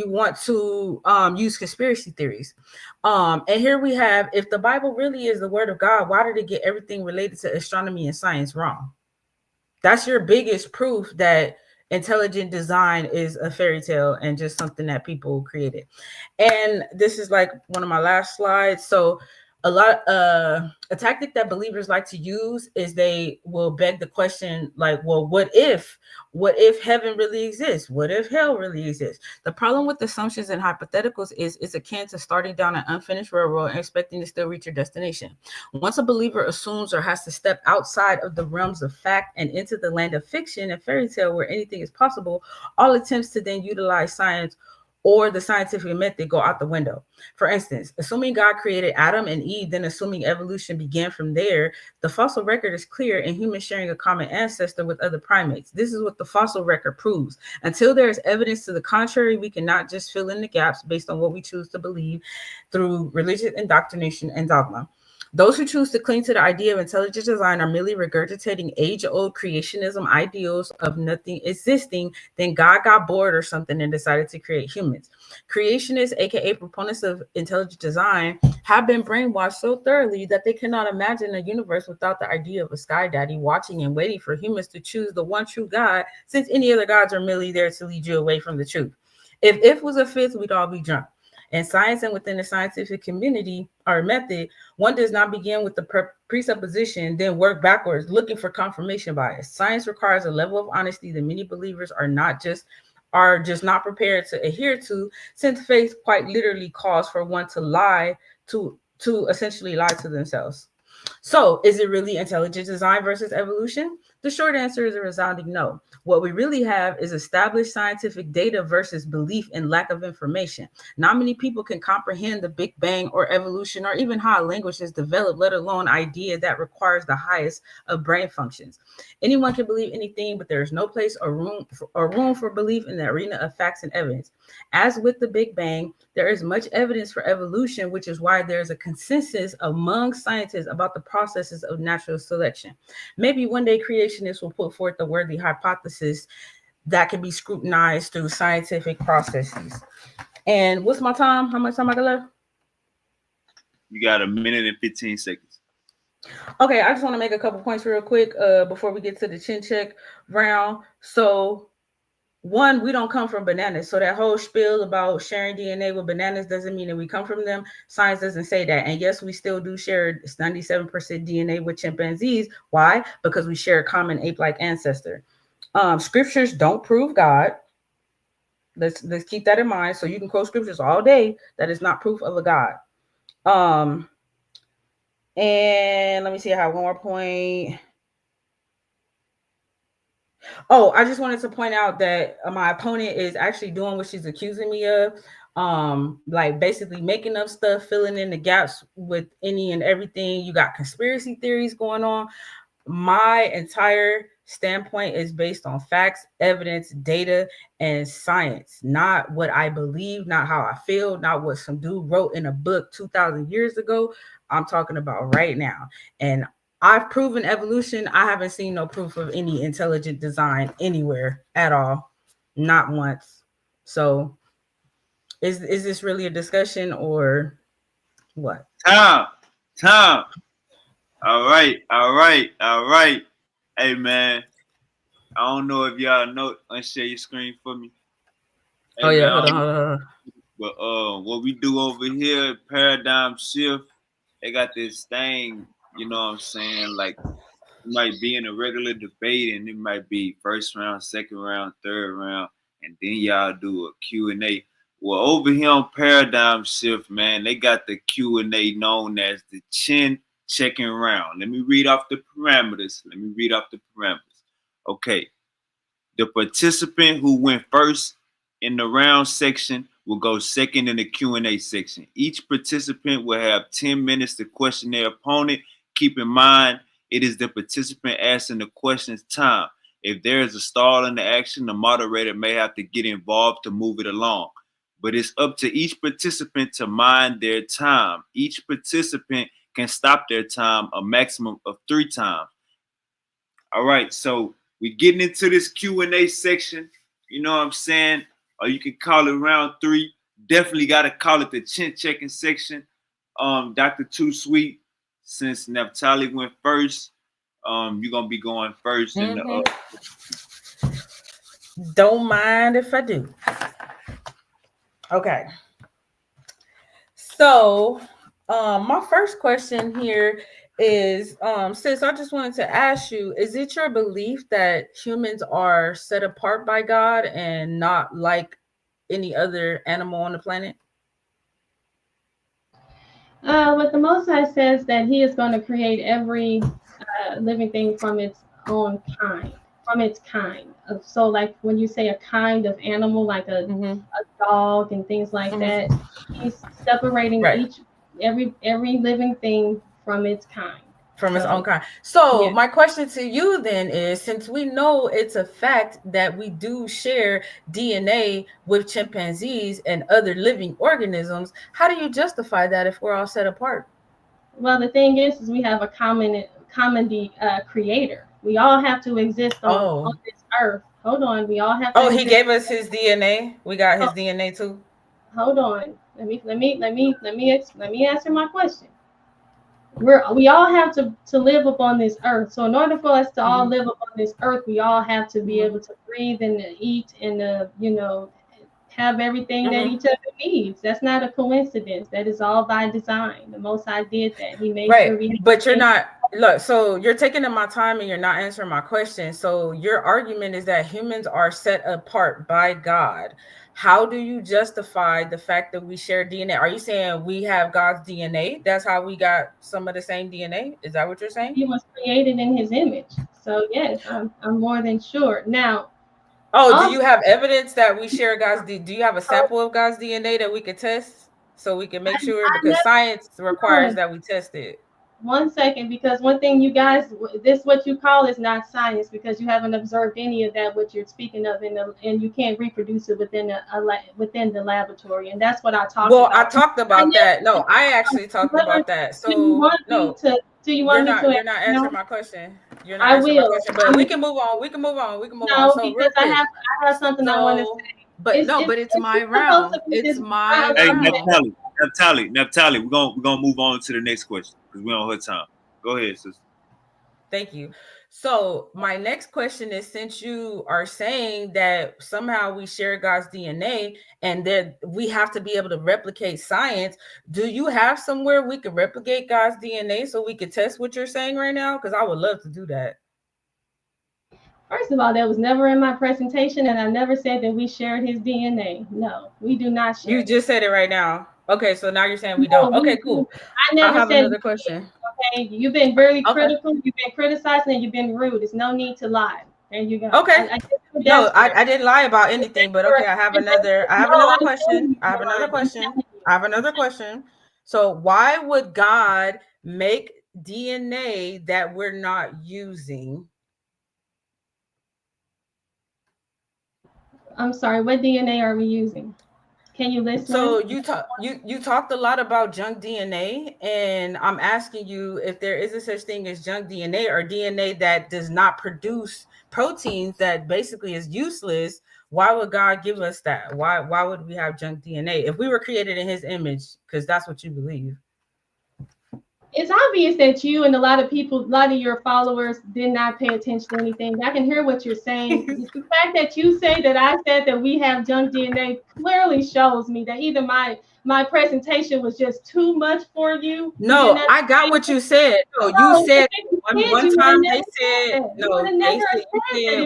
S2: want to use conspiracy theories. And here we have, if the Bible really is the word of God, why did it get everything related to astronomy and science wrong? That's your biggest proof that intelligent design is a fairy tale and just something that people created. And this is like one of my last slides. So a tactic that believers like to use is they will beg the question like, well, what if heaven really exists? What if hell really exists? The problem with assumptions and hypotheticals is it's akin to starting down an unfinished railroad and expecting to still reach your destination. Once a believer assumes or has to step outside of the realms of fact and into the land of fiction and fairy tale where anything is possible, all attempts to then utilize science or the scientific method go out the window. For instance, assuming God created Adam and Eve, then assuming evolution began from there, the fossil record is clear in humans sharing a common ancestor with other primates. This is what the fossil record proves. Until there is evidence to the contrary, we cannot just fill in the gaps based on what we choose to believe through religious indoctrination and dogma. Those who choose to cling to the idea of intelligent design are merely regurgitating age-old creationism ideals of nothing existing. Then God got bored or something and decided to create humans. Creationists, aka proponents of intelligent design, have been brainwashed so thoroughly that they cannot imagine a universe without the idea of a sky daddy watching and waiting for humans to choose the one true God, since any other gods are merely there to lead you away from the truth. If was a fifth, we'd all be drunk. In science and within the scientific community or method, one does not begin with the presupposition, then work backwards, looking for confirmation bias. Science requires a level of honesty that many believers are just not prepared to adhere to, since faith quite literally calls for one to lie, to essentially lie to themselves. So, is it really intelligent design versus evolution? The short answer is a resounding no. What we really have is established scientific data versus belief and lack of information. Not many people can comprehend the Big Bang or evolution or even how a language is developed, let alone an idea that requires the highest of brain functions. Anyone can believe anything, but there is no place or room for belief in the arena of facts and evidence. As with the Big Bang, there is much evidence for evolution, which is why there is a consensus among scientists about the processes of natural selection. Maybe one day creationists will put forth a worthy hypothesis that can be scrutinized through scientific processes. And what's my time? How much time I got left?
S1: You got 1 minute and 15 seconds.
S2: Okay, I just want to make a couple points real quick before we get to the chin check round. So, one, we don't come from bananas. So that whole spiel about sharing DNA with bananas doesn't mean that we come from them. Science doesn't say that. And yes, we still do share 97% DNA with chimpanzees. Why? Because we share a common ape-like ancestor. Scriptures don't prove God. Let's keep that in mind. So you can quote scriptures all day. That is not proof of a God. And let me see. I have one more point. Oh, I just wanted to point out that my opponent is actually doing what she's accusing me of. Like basically making up stuff, filling in the gaps with any and everything. You got conspiracy theories going on. My entire standpoint is based on facts, evidence, data, and science, not what I believe, not how I feel, not what some dude wrote in a book 2,000 years ago. I'm talking about right now. And I've proven evolution. I haven't seen no proof of any intelligent design anywhere at all. Not once. So is this really a discussion or what?
S1: Time. All right. Hey, man. I don't know if y'all know. Unshare your screen for me. Hey,
S2: Oh, yeah.
S1: man,
S2: Hold on.
S1: But what we do over here, paradigm shift, they got this thing, you know what I'm saying? Like, it might be in a regular debate, and it might be first round, second round, third round, and then y'all do a Q&A. Well, over here on Paradigm Shift, man, they got the Q&A known as the chin checking round. Let me read off the parameters. Okay. The participant who went first in the round section will go second in the Q&A section. Each participant will have 10 minutes to question their opponent. Keep in mind, it is the participant asking the questions time. If there is a stall in the action, the moderator may have to get involved to move it along. But it's up to each participant to mind their time. Each participant can stop their time a maximum of 3 times. All right, so we're getting into this Q&A section. You know what I'm saying? Or you can call it round 3. Definitely got to call it the chin checking section. Dr. Too Sweet, since NAPHTALI went first, you're going to be going first.
S2: Don't mind if I do. Okay. So My first question here is, sis, I just wanted to ask you, is it your belief that humans are set apart by God and not like any other animal on the planet?
S4: What the Most High says that He is going to create every living thing from its own kind, from its kind. So, like when you say a kind of animal, like a dog and things like that, He's separating
S2: Right.
S4: every living thing from its kind.
S2: From its
S4: So,
S2: own kind. So
S4: yeah.
S2: my question to you then is, since we know it's a fact that we do share DNA with chimpanzees and other living organisms, how do you justify that if we're all set apart?
S4: Well, the thing is we have a common creator. We all have to exist on this earth. Hold on, we all have to.
S2: Oh, he
S4: exist.
S2: gave us his DNA. We got his DNA too.
S4: Hold on. Let me answer my question. We all have to live upon this earth. So in order for us to all live upon this earth, we all have to be able to breathe and eat and have everything that each other needs. That's not a coincidence. That is all by design. The Most High did that. He made sure we.
S2: But you're not. Look, so you're taking in my time and you're not answering my question. So your argument is that humans are set apart by God. How do you justify the fact that we share DNA? Are you saying we have God's DNA? That's how we got some of the same DNA? Is that what you're saying?
S4: He was created in His image. So yes, I'm more than sure. Now.
S2: Oh, do you have evidence that we share God's DNA? Do you have a sample of God's DNA that we could test so we can make sure? Because science requires that we test it.
S4: 1 second, because one thing you guys, this what you call is not science, because you haven't observed any of that what you're speaking of, and you can't reproduce it within the laboratory, and that's what I talked about.
S2: Well, I talked about that. No, I actually talked about that. So
S4: do you want me to?
S2: You're not answering my question. You're not answering my question. But we can move on. We can move on.
S4: So because I have something I want to say.
S2: But it's my round. It's my round.
S1: Hey, NAPHTALI, we're gonna move on to the next question because we're on her time. Go ahead, sister.
S2: Thank you. So my next question is, since you are saying that somehow we share God's DNA and that we have to be able to replicate science, do you have somewhere we could replicate God's DNA so we could test what you're saying right now? Because I would love to do that.
S4: First of all, that was never in my presentation, and I never said that we shared his DNA. No, we do not share.
S2: You just said it right now. Okay, so now you're saying we don't. Okay, cool.
S4: I never
S2: have
S4: said
S2: another question.
S4: Okay, you've been very critical. You've been criticizing, and you've been rude. There's no need to lie. There you go.
S2: Okay. I didn't lie about anything, but okay, I have another question. I have another question. So why would God make DNA that we're not using?
S4: I'm sorry, what DNA are we using? Can you list
S2: So you talked a lot about junk DNA, and I'm asking you if there is a such thing as junk DNA or DNA that does not produce proteins that basically is useless. Why would God give us that? Why would we have junk DNA if we were created in His image? Because that's what you believe.
S4: It's obvious that you and a lot of your followers did not pay attention to anything. I can hear what you're saying. The fact that you say that I said that we have junk DNA clearly shows me that either my presentation was just too much for you.
S2: No, I got what you said. No, you said one time they said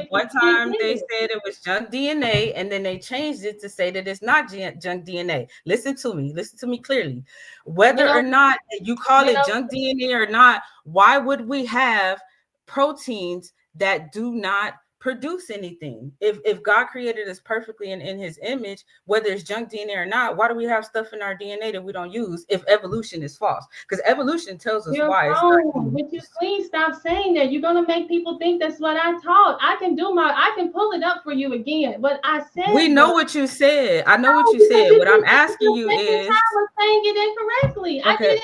S2: one time they said it was junk DNA, and then they changed it to say that it's not junk DNA. Listen to me clearly. Whether or not you call it junk DNA or not, why would we have proteins that do not produce anything? If God created us perfectly in His image, whether it's junk DNA or not, why do we have stuff in our DNA that we don't use if evolution is false? Because evolution tells us why it's not used.
S4: Would you please stop saying that? You're gonna make people think that's what I taught. I can pull it up for you again. But I said
S2: we know what you said. I know what you said. What I'm asking you is,
S4: I was saying it incorrectly.
S2: Okay,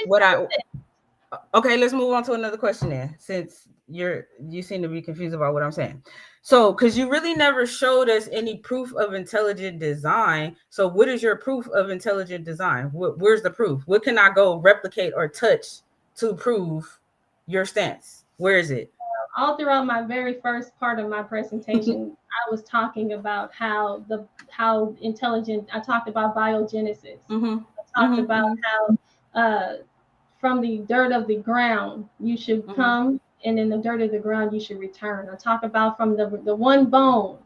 S2: okay, let's move on to another question then, since you seem to be confused about what I'm saying. So, because you really never showed us any proof of intelligent design. So what is your proof of intelligent design? Where's the proof? What can I go replicate or touch to prove your stance? Where is it?
S4: All throughout my very first part of my presentation, I was talking about how intelligent. I talked about biogenesis. I talked about how from the dirt of the ground you should come, and in the dirt of the ground you should return. I talk about from the one bone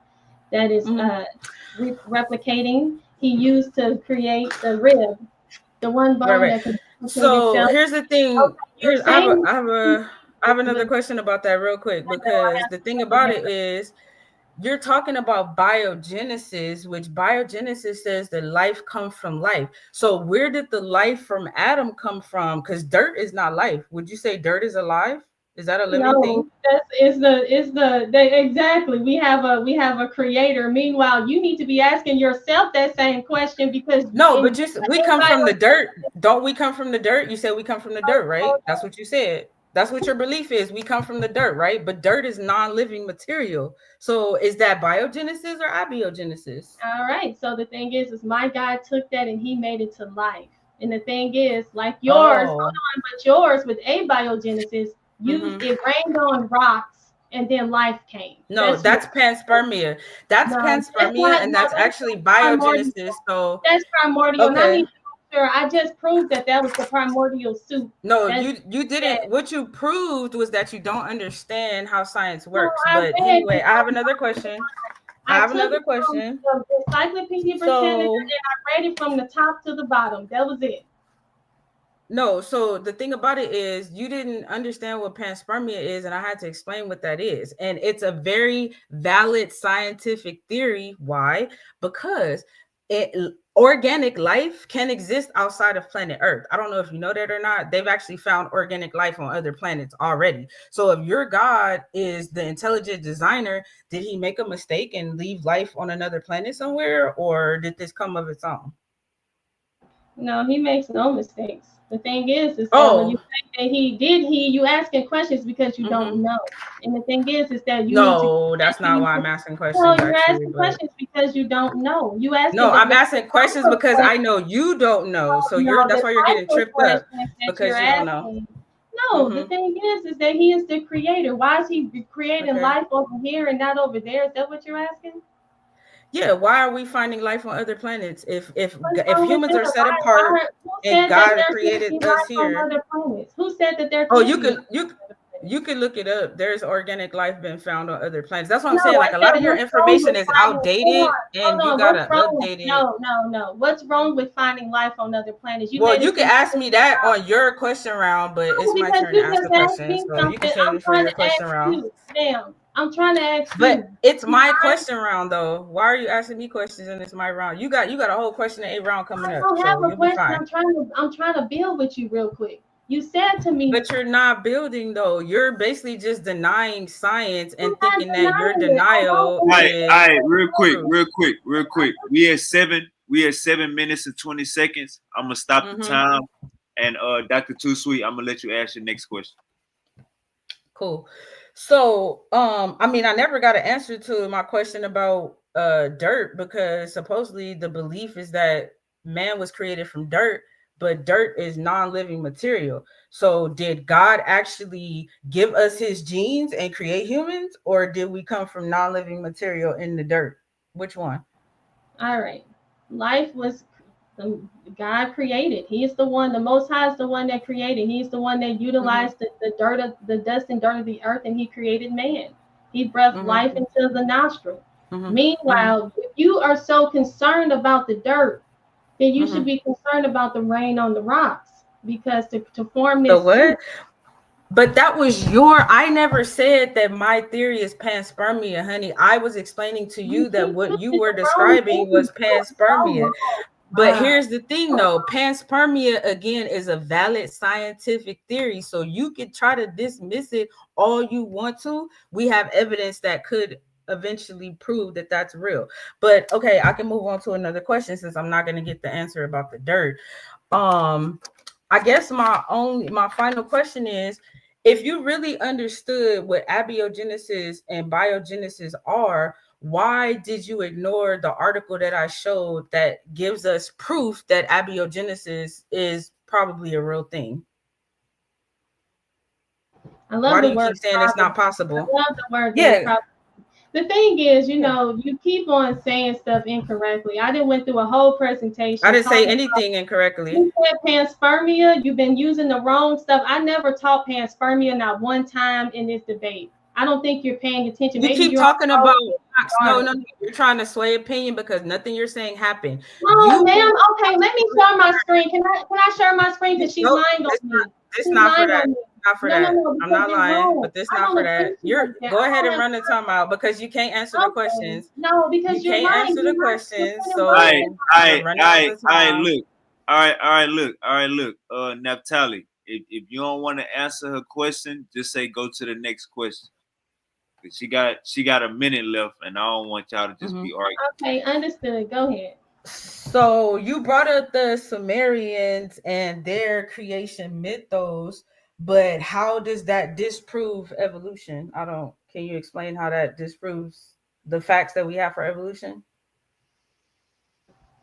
S4: that is replicating. He used to create the rib, the one bone that could.
S2: So here's the thing.
S4: Okay,
S2: I have another question about that real quick, because the thing about it is, you're talking about biogenesis, which biogenesis says that life comes from life. So where did the life from Adam come from? Because dirt is not life. Would you say dirt is alive? Is that a living thing?
S4: Exactly. We have a creator. Meanwhile, you need to be asking yourself that same question, because
S2: we come from the dirt. Don't we come from the dirt? You said we come from the dirt, right? That's what you said. That's what your belief is. We come from the dirt, right? But dirt is non-living material. So is that biogenesis or abiogenesis?
S4: All right. So the thing is my God took that and he made it to life. And the thing is, like yours, but yours with abiogenesis, it rained on rocks and then life came.
S2: No, that's panspermia. That's panspermia, and that's actually biogenesis. So
S4: that's primordial. Okay. Sure, I just proved that was the primordial soup.
S2: No, you didn't. What you proved was that you don't understand how science works. But anyway, I have another question. I have another question.
S4: The Encyclopedia Britannica, and I read it from the top to the bottom. That was it.
S2: No, so the thing about it is, you didn't understand what panspermia is, and I had to explain what that is. And it's a very valid scientific theory. Why? Because organic life can exist outside of planet Earth. I don't know if you know that or not. They've actually found organic life on other planets already. So if your God is the intelligent designer, did he make a mistake and leave life on another planet somewhere, or did this come of its own?
S4: No, he makes no mistakes. The thing is that when you say that you asking questions because you don't know. And the thing is that you
S2: that's not why I'm asking questions.
S4: No, you're asking questions because you don't know. You asking.
S2: No, I'm asking questions because I know you don't know. So that's why you're getting tripped up, because you don't know.
S4: No, the thing is that he is the creator. Why is he creating life over here and not over there? Is that what you're asking?
S2: Yeah, why are we finding life on other planets if humans are set apart and God created us here?
S4: Who said that there?
S2: Oh, you can look it up. There's organic life been found on other planets. That's what I'm saying. Like, a lot of your information is outdated, and you gotta update it.
S4: No. What's wrong with finding life on other planets?
S2: You can ask me that on your question round, but it's my turn to ask the question. So you can save it for your question round.
S4: Damn. I'm trying to ask
S2: you. But it's my question round, though. Why are you asking me questions and it's my round? You got a whole question and 8 round coming up. I don't have a
S4: question. I'm trying to build with you real quick. You said to me,
S2: but you're not building, though. You're basically just denying science and thinking that your denial. All
S1: right, real quick. We had 7 minutes and 20 seconds. I'm gonna stop the time, and Dr. Too Sweet, I'm gonna let you ask your next question.
S2: Cool. So, I mean, I never got an answer to my question about dirt, because supposedly the belief is that man was created from dirt, but dirt is non-living material. So did God actually give us his genes and create humans, or did we come from non-living material in the dirt? Which one?
S4: All right. Life was God created. He is the one, the Most High is the one that created. He's the one that utilized the dust and dirt of the earth, and he created man. He breathed life into the nostril. Meanwhile, if you are so concerned about the dirt, then you should be concerned about the rain on the rocks, because to form this.
S2: The what? But that was I never said that my theory is panspermia, honey. I was explaining to you that what you were describing was panspermia. But here's the thing, though. Panspermia, again, is a valid scientific theory. So you can try to dismiss it all you want to. We have evidence that could eventually prove that that's real. But okay, I can move on to another question, since I'm not going to get the answer about the dirt. I guess my final question is, if you really understood what abiogenesis and biogenesis are, why did you ignore the article that I showed that gives us proof that abiogenesis is probably a real thing?
S4: I love the word.
S2: Keep saying it's not possible?
S4: I love the word. Yeah. The thing is, you know, you keep on saying stuff incorrectly. I didn't went through a whole presentation.
S2: I didn't say anything incorrectly.
S4: You said panspermia. You've been using the wrong stuff. I never taught panspermia not one time in this debate. I don't think you're paying attention.
S2: You keep talking about no. You're trying to sway opinion because nothing you're saying happened.
S4: Oh, ma'am. Okay, let me share my screen. Can I share my screen? Because she's lying on me.
S2: It's not for that. Not for that. I'm not lying, but this not for that. You're go ahead and run the timeout because you can't answer the questions.
S4: No, because
S2: you can't answer the questions. So
S1: all right, look. All right, look. NAPHTALI, if you don't want to answer her question, just say go to the next question. She got a minute left, and I don't want y'all to just be arguing.
S4: Okay, understood. Go ahead.
S2: So you brought up the Sumerians and their creation mythos, but how does that disprove evolution? Can you explain how that disproves the facts that we have for evolution?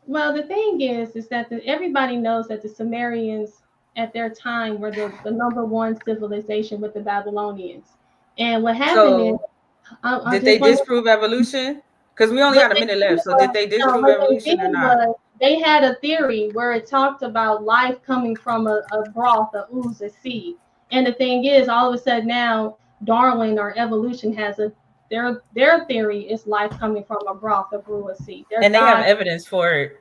S4: Well, the thing is that everybody knows that the Sumerians at their time were the number one civilization with the Babylonians. And what happened is,
S2: did they disprove evolution? Because we only got a minute left. So did they disprove evolution or not?
S4: They had a theory where it talked about life coming from a broth, a ooze, a seed. And the thing is, all of a sudden now, Darwin or evolution has their theory is life coming from a broth, a brew, a seed.
S2: And they have evidence for it.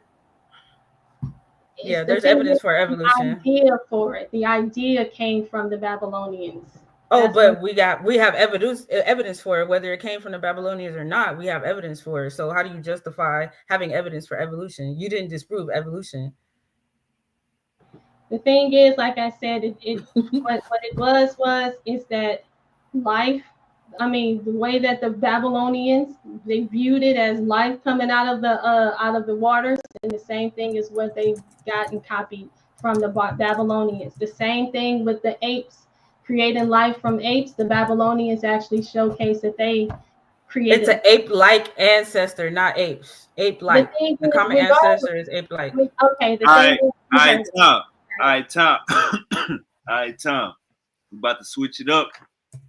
S2: Yeah, there's evidence for evolution.
S4: The idea came from the Babylonians.
S2: Oh, but we have evidence for it, whether it came from the Babylonians or not. We have evidence for it. So how do you justify having evidence for evolution? You didn't disprove evolution.
S4: The thing is, like I said, what it was is that life. I mean, the way that the Babylonians, they viewed it as life coming out of the waters, and the same thing is what they got and copied from the Babylonians. The same thing with the apes. Creating life from apes, the Babylonians actually showcase that they created.
S2: It's an ape-like ancestor, not apes. Ape-like. The common ancestor is ape-like.
S4: Okay.
S1: All right, Tom. We're about to switch it up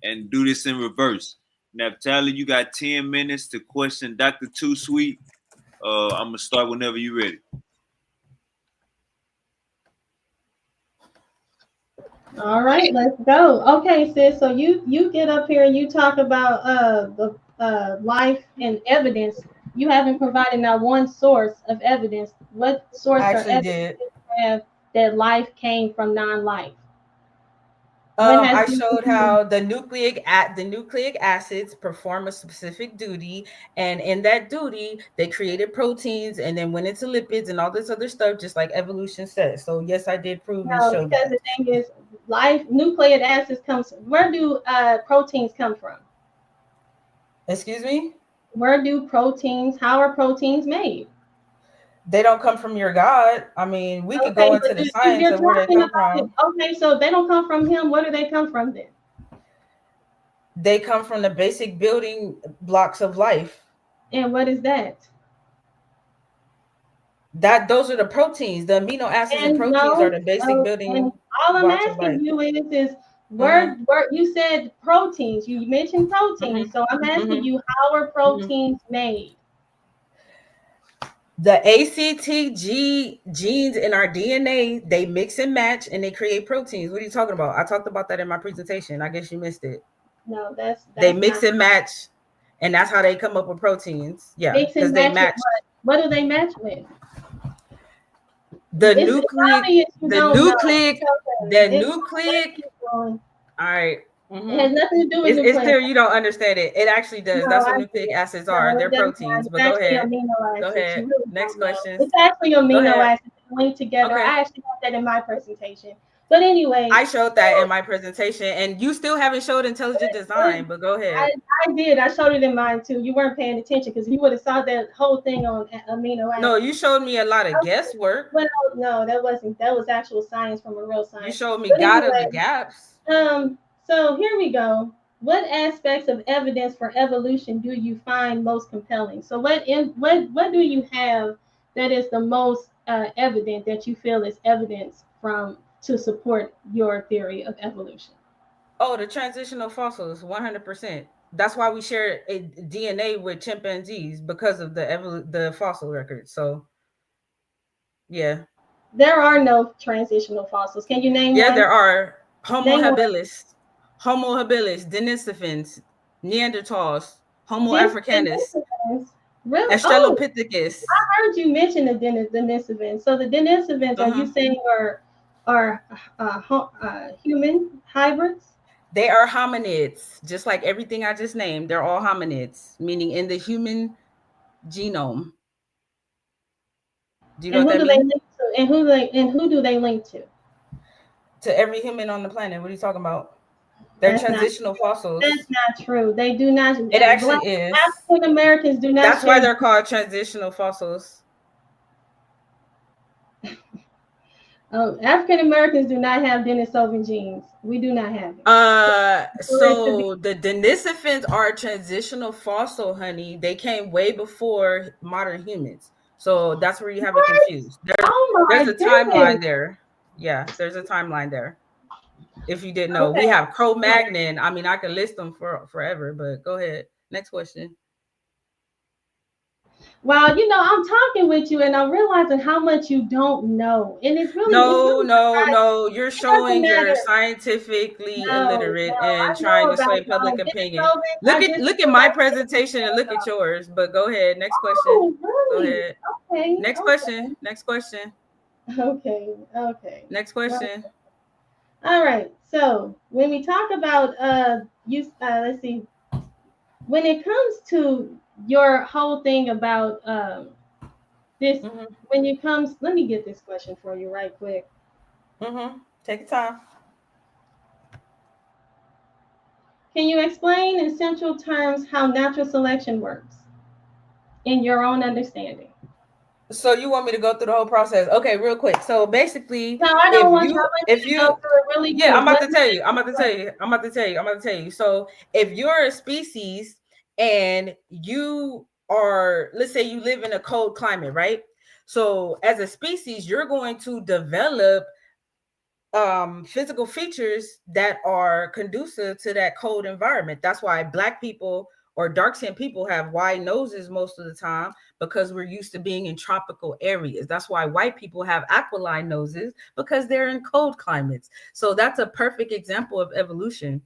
S1: and do this in reverse. NAPHTALI, you got 10 minutes to question Dr. Too Sweet. I'm gonna start whenever you're ready.
S4: All right, let's go. Okay, sis. So you get up here and you talk about the life and evidence. You haven't provided now one source of evidence. What source of evidence do you have that life came from non-life?
S2: I showed how the nucleic acids perform a specific duty, and in that duty, they created proteins and then went into lipids and all this other stuff, just like evolution says. So yes, I did prove and show
S4: because the thing is, nucleic acids comes. Where do proteins come from?
S2: Excuse me?
S4: How are proteins made?
S2: They don't come from your God. I mean, we could go into the science of where they come from.
S4: Okay, so if they don't come from him, where do they come from then?
S2: They come from the basic building blocks of life.
S4: And what is that?
S2: Those are the proteins. The amino acids and proteins are the basic building.
S4: All I'm asking you is where you said proteins. You mentioned proteins. So I'm asking you, how are proteins made?
S2: The ACTG genes in our DNA, they mix and match and they create proteins. What are you talking about? I talked about that in my presentation. I guess you missed it.
S4: No, that's
S2: they mix and match, and that's how they come up with proteins. Yeah, because they match.
S4: What do they match with?
S2: The nucleic. All right. Mm-hmm.
S4: It has nothing to do with
S2: it's clear you don't understand it. It actually does. That's what nucleic acids are. They're proteins. But go ahead. Go ahead. Next question.
S4: It's actually amino acids linked together. I actually got that in my presentation. But anyway,
S2: I showed that in my presentation, and you still haven't showed intelligent design. But go ahead.
S4: I did. I showed it in mine too. You weren't paying attention because you would have saw that whole thing on amino acids.
S2: No, you showed me a lot of guesswork.
S4: Well, no, that wasn't. That was actual science from a real science.
S2: You showed me God of the gaps.
S4: So here we go. What aspects of evidence for evolution do you find most compelling? So what do you have that is the most evident that you feel is evidence to support your theory of evolution?
S2: Oh, the transitional fossils, 100%. That's why we share a DNA with chimpanzees because of the fossil record. So, yeah.
S4: There are no transitional fossils. Can you name
S2: Yeah,
S4: one?
S2: there are Homo
S4: Name one.
S2: habilis, Denisovans, Neanderthals, Homo
S4: This
S2: africanus,
S4: Denisovans. Really? Oh,
S2: Australopithecus.
S4: I heard you mention the Denisovans. So the Denisovans, are you saying are human hybrids?
S2: They are hominids, just like everything I just named. They're all hominids, meaning in the human genome. Do you know
S4: And
S2: what
S4: who
S2: that
S4: do they
S2: means?
S4: link to? And who do they link to?
S2: To every human on the planet. What are you talking about? They're
S4: That's not
S2: transitional fossils.
S4: That's not true. They do not.
S2: It actually is.
S4: African Americans do not.
S2: That's why they're called transitional fossils.
S4: Oh, African Americans do not have Denisovan genes. We do not have it.
S2: So the Denisovans are a transitional fossil, honey. They came way before modern humans. So that's where you have it confused. There's a timeline there. Yeah, there's a timeline there. If you didn't know, we have Cro-Magnon. I mean, I could list them for forever, but go ahead. Next question.
S4: Well, I'm talking with you, and I'm realizing how much you don't know, and it's really
S2: no. You're showing you're scientifically illiterate and trying to sway public opinion. Look at my presentation and look at yours. But go ahead. Next question.
S4: Oh, really?
S2: Go ahead.
S4: Okay.
S2: Next question. Next question.
S4: Okay.
S2: Next question.
S4: All right. So when we talk about let's see. When it comes to your whole thing about this, when it comes, let me get this question for you right quick.
S2: Take your time.
S4: Can you explain in central terms how natural selection works in your own understanding?
S2: So you want me to go through the whole process? Okay, real quick. So basically,
S4: no, I don't want you to go through it really quick.
S2: I'm about to tell you. So if you're a species and you are, let's say you live in a cold climate, right? So as a species, you're going to develop physical features that are conducive to that cold environment. That's why Black people or dark-skinned people have wide noses most of the time, because we're used to being in tropical areas. That's why white people have aquiline noses, because they're in cold climates. So that's a perfect example of evolution.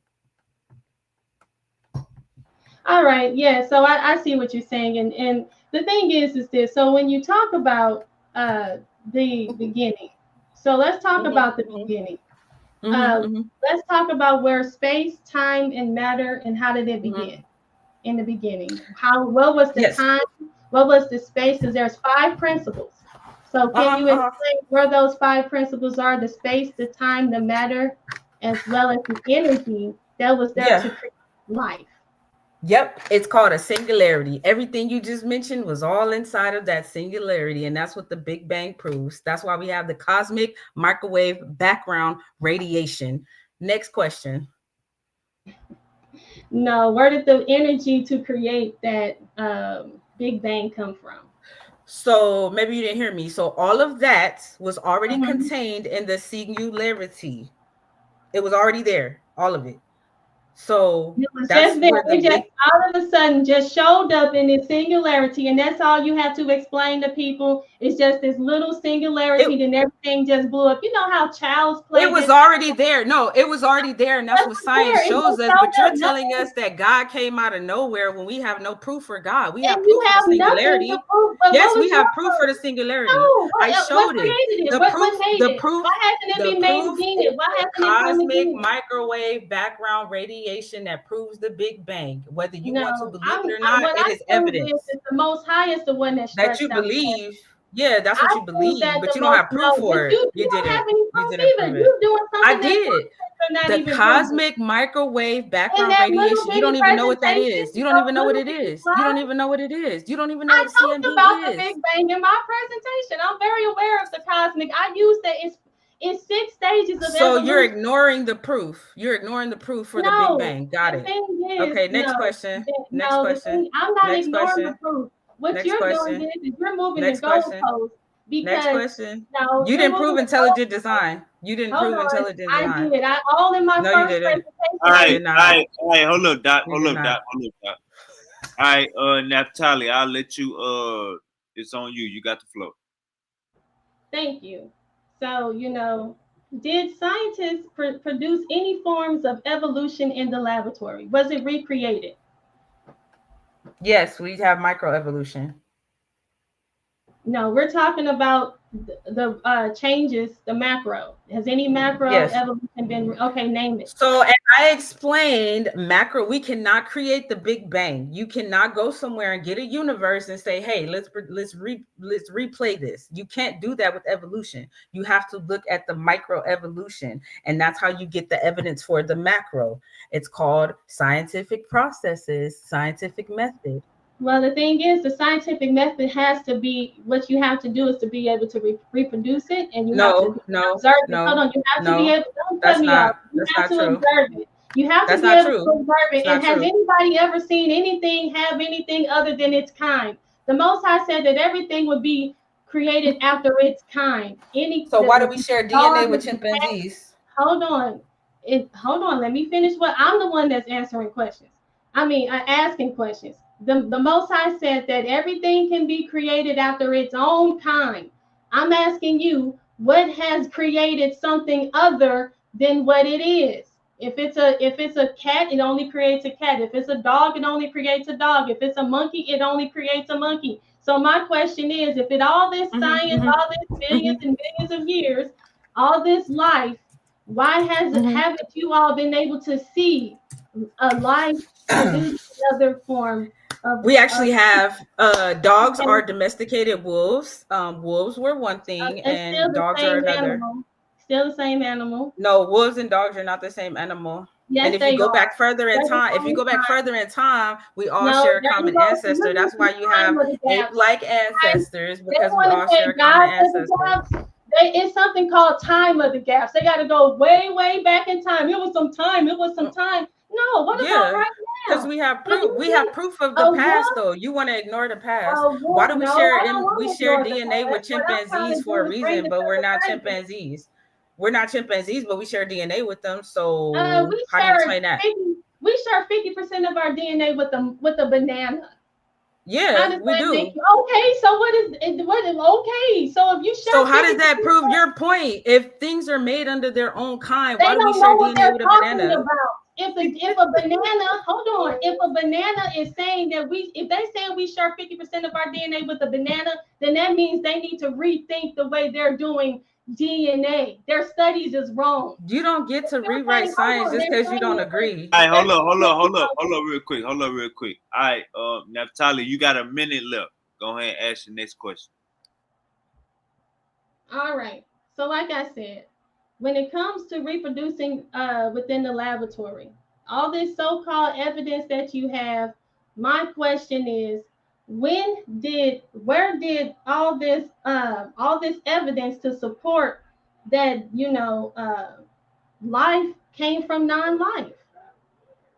S4: All right. Yeah. So I see what you're saying. And the thing is this. So when you talk about the beginning, so let's talk about the beginning. Let's talk about where space, time, and matter, and how did it begin in the beginning? What was the time? What was the space? Because there's 5 principles. So can you explain where those 5 principles are? The space, the time, the matter, as well as the energy that was there to create life.
S2: Yep, it's called a singularity. Everything you just mentioned was all inside of that singularity, and that's what the Big Bang proves. That's why we have the cosmic microwave background radiation. Next question.
S4: No, where did the energy to create that Big Bang come from?
S2: So maybe you didn't hear me. So all of that was already contained in the singularity. It was already there, all of it. So
S4: that's where it just all of a sudden just showed up in this singularity, and that's all you have to explain to people. It's just this little singularity, and everything just blew up. You know how child's play.
S2: It was already there. No, it was already there, and that's what science shows us. But you're telling us that God came out of nowhere when we have no proof for God. We have proof for the singularity. Yes, we have proof for the singularity. I showed it. The proof.
S4: Why hasn't it been made?
S2: Why hasn't cosmic microwave background radiation that proves the Big Bang. Whether you want to believe it or not, it is evidence.
S4: The Most High is the one that
S2: you believe. Yeah, that's what you believe, but you don't have proof for it. You didn't have any proof either. You're doing something. I did. The cosmic microwave background radiation. You don't even know what that is. You don't even know what it is. You don't even know what it is. You don't even know what CMB is. I talked about the Big Bang in my presentation. I'm very aware of the cosmic. I use that. It's 6 stages of evolution. So you're ignoring the proof. You're ignoring the proof for the Big Bang. Got it. Okay, next question. Next question.
S4: I'm not ignoring the proof. What you're doing is you're moving the goalpost.
S2: Next question. You didn't prove intelligent design. You didn't
S4: Hold
S2: prove
S4: on.
S2: intelligent
S4: I
S2: design.
S4: did. I all in my
S2: No, you
S4: first
S2: didn't.
S4: presentation.
S1: All right,
S2: did not.
S1: all right, hold up, Doc.
S2: You
S1: Hold
S2: did
S1: up,
S2: not.
S1: Doc. Hold up, Doc. All right, NAPHTALI, I'll let you. It's on you. You got the floor.
S4: Thank you. So, did scientists produce any forms of evolution in the laboratory? Was it recreated?
S2: Yes, we have microevolution.
S4: No, we're talking about the changes, the macro. Has any macro evolution been, okay, name it.
S2: So, and I explained macro, we cannot create the Big Bang. You cannot go somewhere and get a universe and say, hey, let's replay this. You can't do that with evolution. You have to look at the microevolution, and that's how you get the evidence for the macro. It's called scientific processes, scientific method.
S4: Well, the thing is, the scientific method has to be, what you have to do is to be able to reproduce it, and you have to observe it. Hold on, you have to be able, don't cut me off. You have to observe it. You have to be able to observe it. And has anybody ever seen anything have anything other than its kind? The Most High said that everything would be created after its kind.
S2: So why do we share DNA with chimpanzees?
S4: Hold on. Let me finish. I'm the one that's answering questions. Asking questions. The Most High said that everything can be created after its own kind. I'm asking you, what has created something other than what it is? If it's a cat, it only creates a cat. If it's a dog, it only creates a dog. If it's a monkey, it only creates a monkey. So my question is, if all this science, all this billions and billions of years, all this life, why haven't you all been able to see a life produce another form?
S2: We actually have dogs are domesticated wolves. Wolves were one thing, and dogs are another.
S4: Animal. Still the same animal.
S2: No, wolves and dogs are not the same animal.
S4: Yes,
S2: and if you go back further in time, we all share a common ancestor. That's why you have ape-like ancestors, because we all share a common ancestor.
S4: It's something called time of the gaps. They got to go way, way back in time. It was some time. No, what about right now?
S2: Because we have proof. We have proof of the past, though. You want to ignore the past. Why do we share? We share DNA with chimpanzees for a reason, but we're not chimpanzees. We're not chimpanzees, but we share DNA with them. So how do you explain that?
S4: We share 50% of our DNA with a banana.
S2: Yeah, we do.
S4: Okay, so what is okay? So if you share,
S2: so how does that prove your point? If things are made under their own kind, why do we share DNA with a banana?
S4: If a banana, hold on, if a banana is saying that if they say we share 50% of our DNA with a banana, then that means they need to rethink the way they're doing DNA. Their studies is wrong.
S2: You don't get to rewrite science just because you don't agree.
S1: All right, hold up real quick. All right, NAPHTALI, you got a minute left. Go ahead and ask your next question.
S4: All right. So like I said, when it comes to reproducing within the laboratory, all this so-called evidence that you have, my question is, where did all this evidence to support that life came from non-life?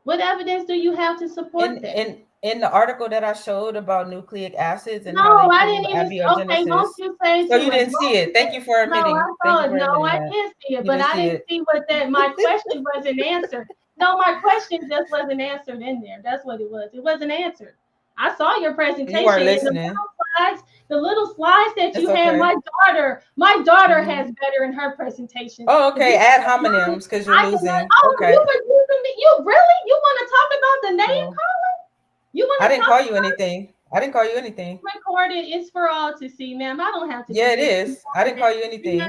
S4: What evidence do you have to support that?
S2: In the article that I showed about nucleic acids and
S4: how they abiogenesis. Won't you say
S2: so you didn't see it. Thank you for admitting.
S4: I did see it, but I didn't see what my question wasn't answered. No, my question just wasn't answered in there. That's what it was. It wasn't answered. I saw your presentation.
S2: You weren't listening.
S4: The little slides that you had. My daughter has better in her presentation.
S2: Oh, okay. Add homonyms because you're losing. Okay.
S4: You really? You want to talk about the name calling?
S2: I didn't call you anything.
S4: Recorded. It's for all to see, ma'am. I don't have to.
S2: Yeah, it is. I didn't call you anything.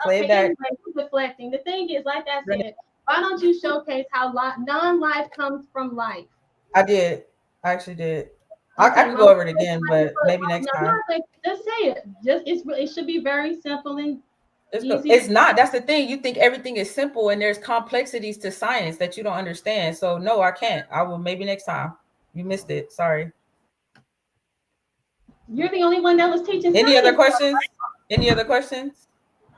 S2: Play it back.
S4: Anyway, deflecting. The thing is, like I said, why don't you showcase how non-life comes from life?
S2: I did. I actually did. I can go over it again, but maybe next time.
S4: Just say it. It should be very simple and easy.
S2: It's not. That's the thing. You think everything is simple, and there's complexities to science that you don't understand. So no, I can't. I will maybe next time. You missed it. Sorry.
S4: You're the only one that was teaching.
S2: Any other questions?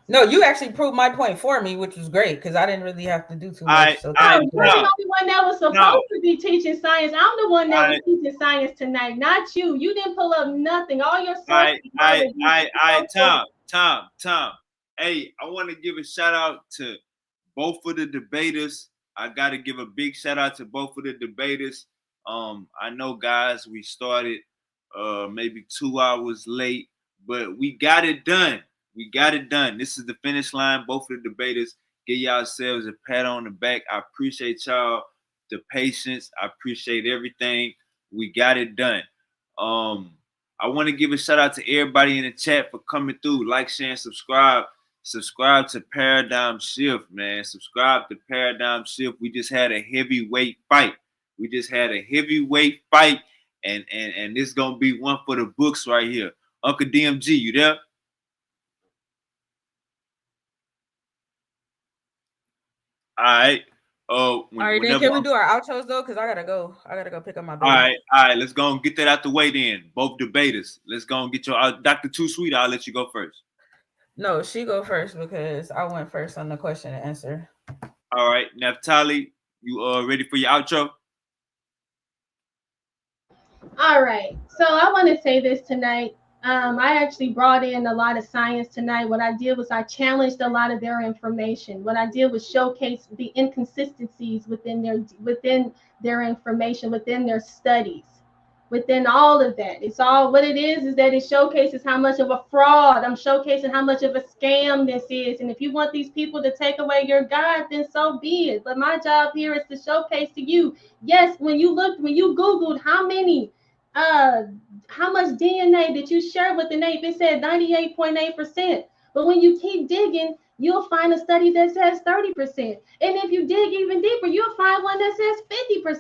S2: No, you actually proved my point for me, which was great because I didn't really have to do too much.
S4: You're the only one that was supposed to be teaching science. I'm the one that was teaching science tonight, not you. You didn't pull up nothing. All your sources.
S1: Tom. Hey, I want to give a shout out to both of the debaters. I got to give a big shout out to both of the debaters. I know, guys, we started maybe 2 hours late, but we got it done. We got it done. This is the finish line. Both of the debaters, give yourselves a pat on the back. I appreciate y'all, the patience. I appreciate everything. We got it done. I want to give a shout out to everybody in the chat for coming through. Like, share, and subscribe. Subscribe to Paradigm Shift, man. Subscribe to Paradigm Shift. We just had a heavyweight fight. We just had a heavyweight fight, and this is gonna be one for the books right here. Uncle DMG, you there? All right.
S2: All right, then can we do our outros though? Because I gotta go. I gotta go pick up my baby.
S1: All right. Let's go and get that out the way then. Both debaters. Let's go and get your Dr. Too Sweet. I'll let you go first.
S2: No, she go first because I went first on the question and answer.
S1: All right, NAPHTALI, you ready for your outro?
S4: All right. So I want to say this tonight. I actually brought in a lot of science tonight. What I did was I challenged a lot of their information. What I did was showcase the inconsistencies within their information, within their studies, within all of that. It's all what it is that it showcases how much of a fraud. I'm showcasing how much of a scam this is. And if you want these people to take away your God, then so be it. But my job here is to showcase to you. Yes, when you Googled how much DNA did you share with an ape? It said 98.8%. But when you keep digging, you'll find a study that says 30%. And if you dig even deeper, you'll find one that says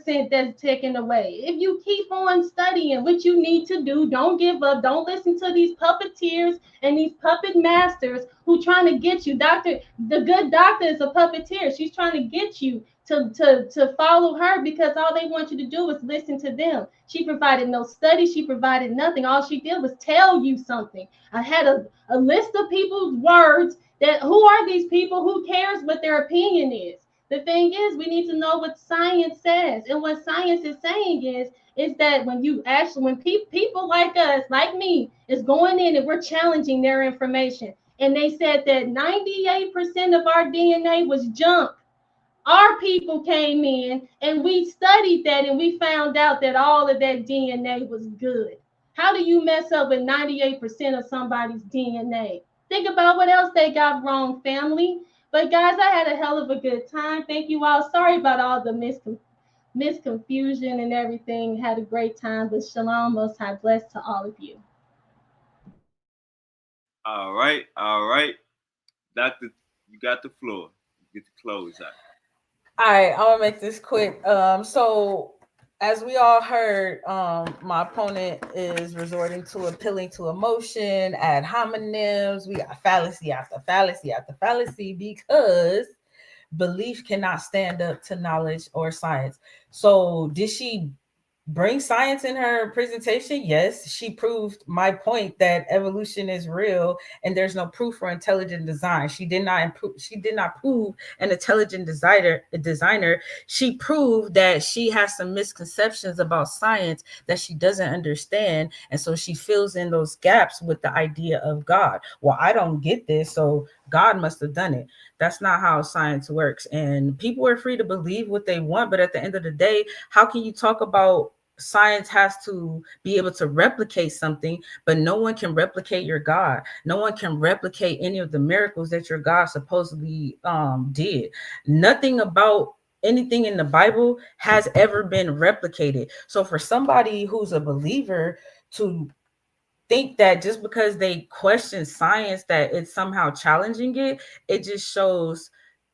S4: 50% that's taken away. If you keep on studying what you need to do, don't give up. Don't listen to these puppeteers and these puppet masters who trying to get you. The good doctor is a puppeteer. She's trying to get you to follow her because all they want you to do is listen to them. She provided no study. She provided nothing. All she did was tell you something. I had a list of people's words that who are these people? Who cares what their opinion is? The thing is, we need to know what science says. And what science is saying is that when people like us, like me, is going in and we're challenging their information. And they said that 98% of our DNA was junk. Our people came in and we studied that and we found out that all of that DNA was good. How do you mess up with 98% of somebody's DNA? Think about what else they got wrong, family. But guys, I had a hell of a good time. Thank you all. Sorry about all the misconfusion and everything. Had a great time. But shalom, most high, bless to all of you.
S1: All right. Doctor, you got the floor. Get the close out.
S2: All right, I'm gonna make this quick. So as we all heard, my opponent is resorting to appealing to emotion, ad hominems. We got fallacy after fallacy after fallacy because belief cannot stand up to knowledge or science. So did she bring science in her presentation? Yes, she proved my point that evolution is real and there's no proof for intelligent design. She did not prove an intelligent designer. She proved that she has some misconceptions about science that she doesn't understand, and so she fills in those gaps with the idea of God. Well, I don't get this, so God must have done it. That's not how science works. And people are free to believe what they want, but at the end of the day, how can you talk about science has to be able to replicate something, but no one can replicate your God. No one can replicate any of the miracles that your God supposedly did. Nothing about anything in the Bible has ever been replicated. So for somebody who's a believer to think that just because they question science that it's somehow challenging it just shows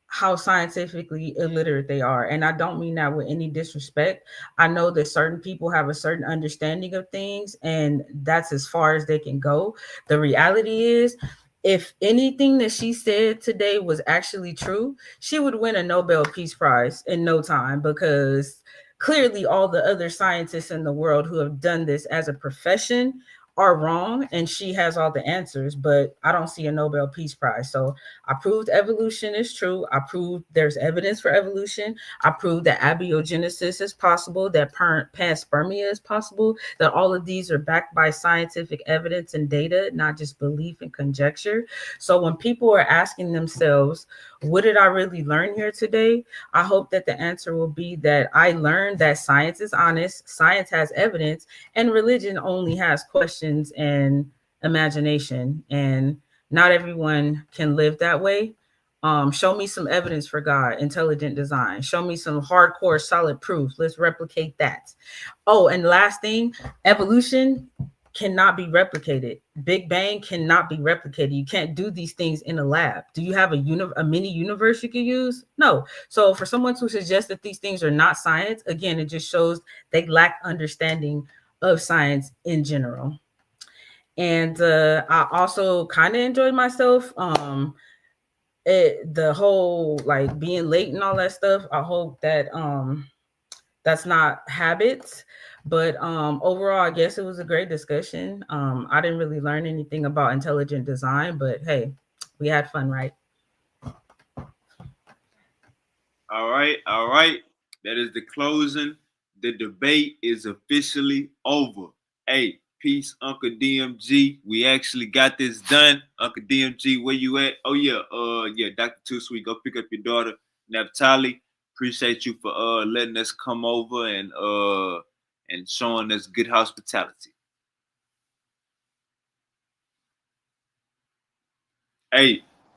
S2: how scientifically illiterate they are. And I don't mean that with any disrespect. I know that certain people have a certain understanding of things, and that's as far as they can go. The reality is, if anything that she said today was actually true, she would win a Nobel Peace Prize in no time, because clearly all the other scientists in the world who have done this as a profession are wrong and she has all the answers, but I don't see a Nobel Peace Prize. So I proved evolution is true. I proved there's evidence for evolution. I proved that abiogenesis is possible, that panspermia is possible, that all of these are backed by scientific evidence and data, not just belief and conjecture. So when people are asking themselves, what did I really learn here today? I hope that the answer will be that I learned that science is honest, science has evidence, and religion only has questions and imagination. And not everyone can live that way. Show me some evidence for God, intelligent design. Show me some hardcore, solid proof. Let's replicate that. Oh, and last thing, evolution cannot be replicated. Big Bang cannot be replicated. You can't do these things in a lab. Do you have a mini universe you can use? No. So for someone to suggest that these things are not science, again, it just shows they lack understanding of science in general. And I also kind of enjoyed myself. The whole like being late and all that stuff. I hope that that's not habits, but overall I guess it was a great discussion. I didn't really learn anything about intelligent design, but hey, we had fun, right?
S1: All right, that is the closing. The debate is officially over. Hey, peace, Uncle DMG. We actually got this done. Uncle DMG, where you at? Oh yeah, Dr. Too Sweet, go pick up your daughter NAPHTALI. Appreciate you for letting us come over and showing us good hospitality. Hey,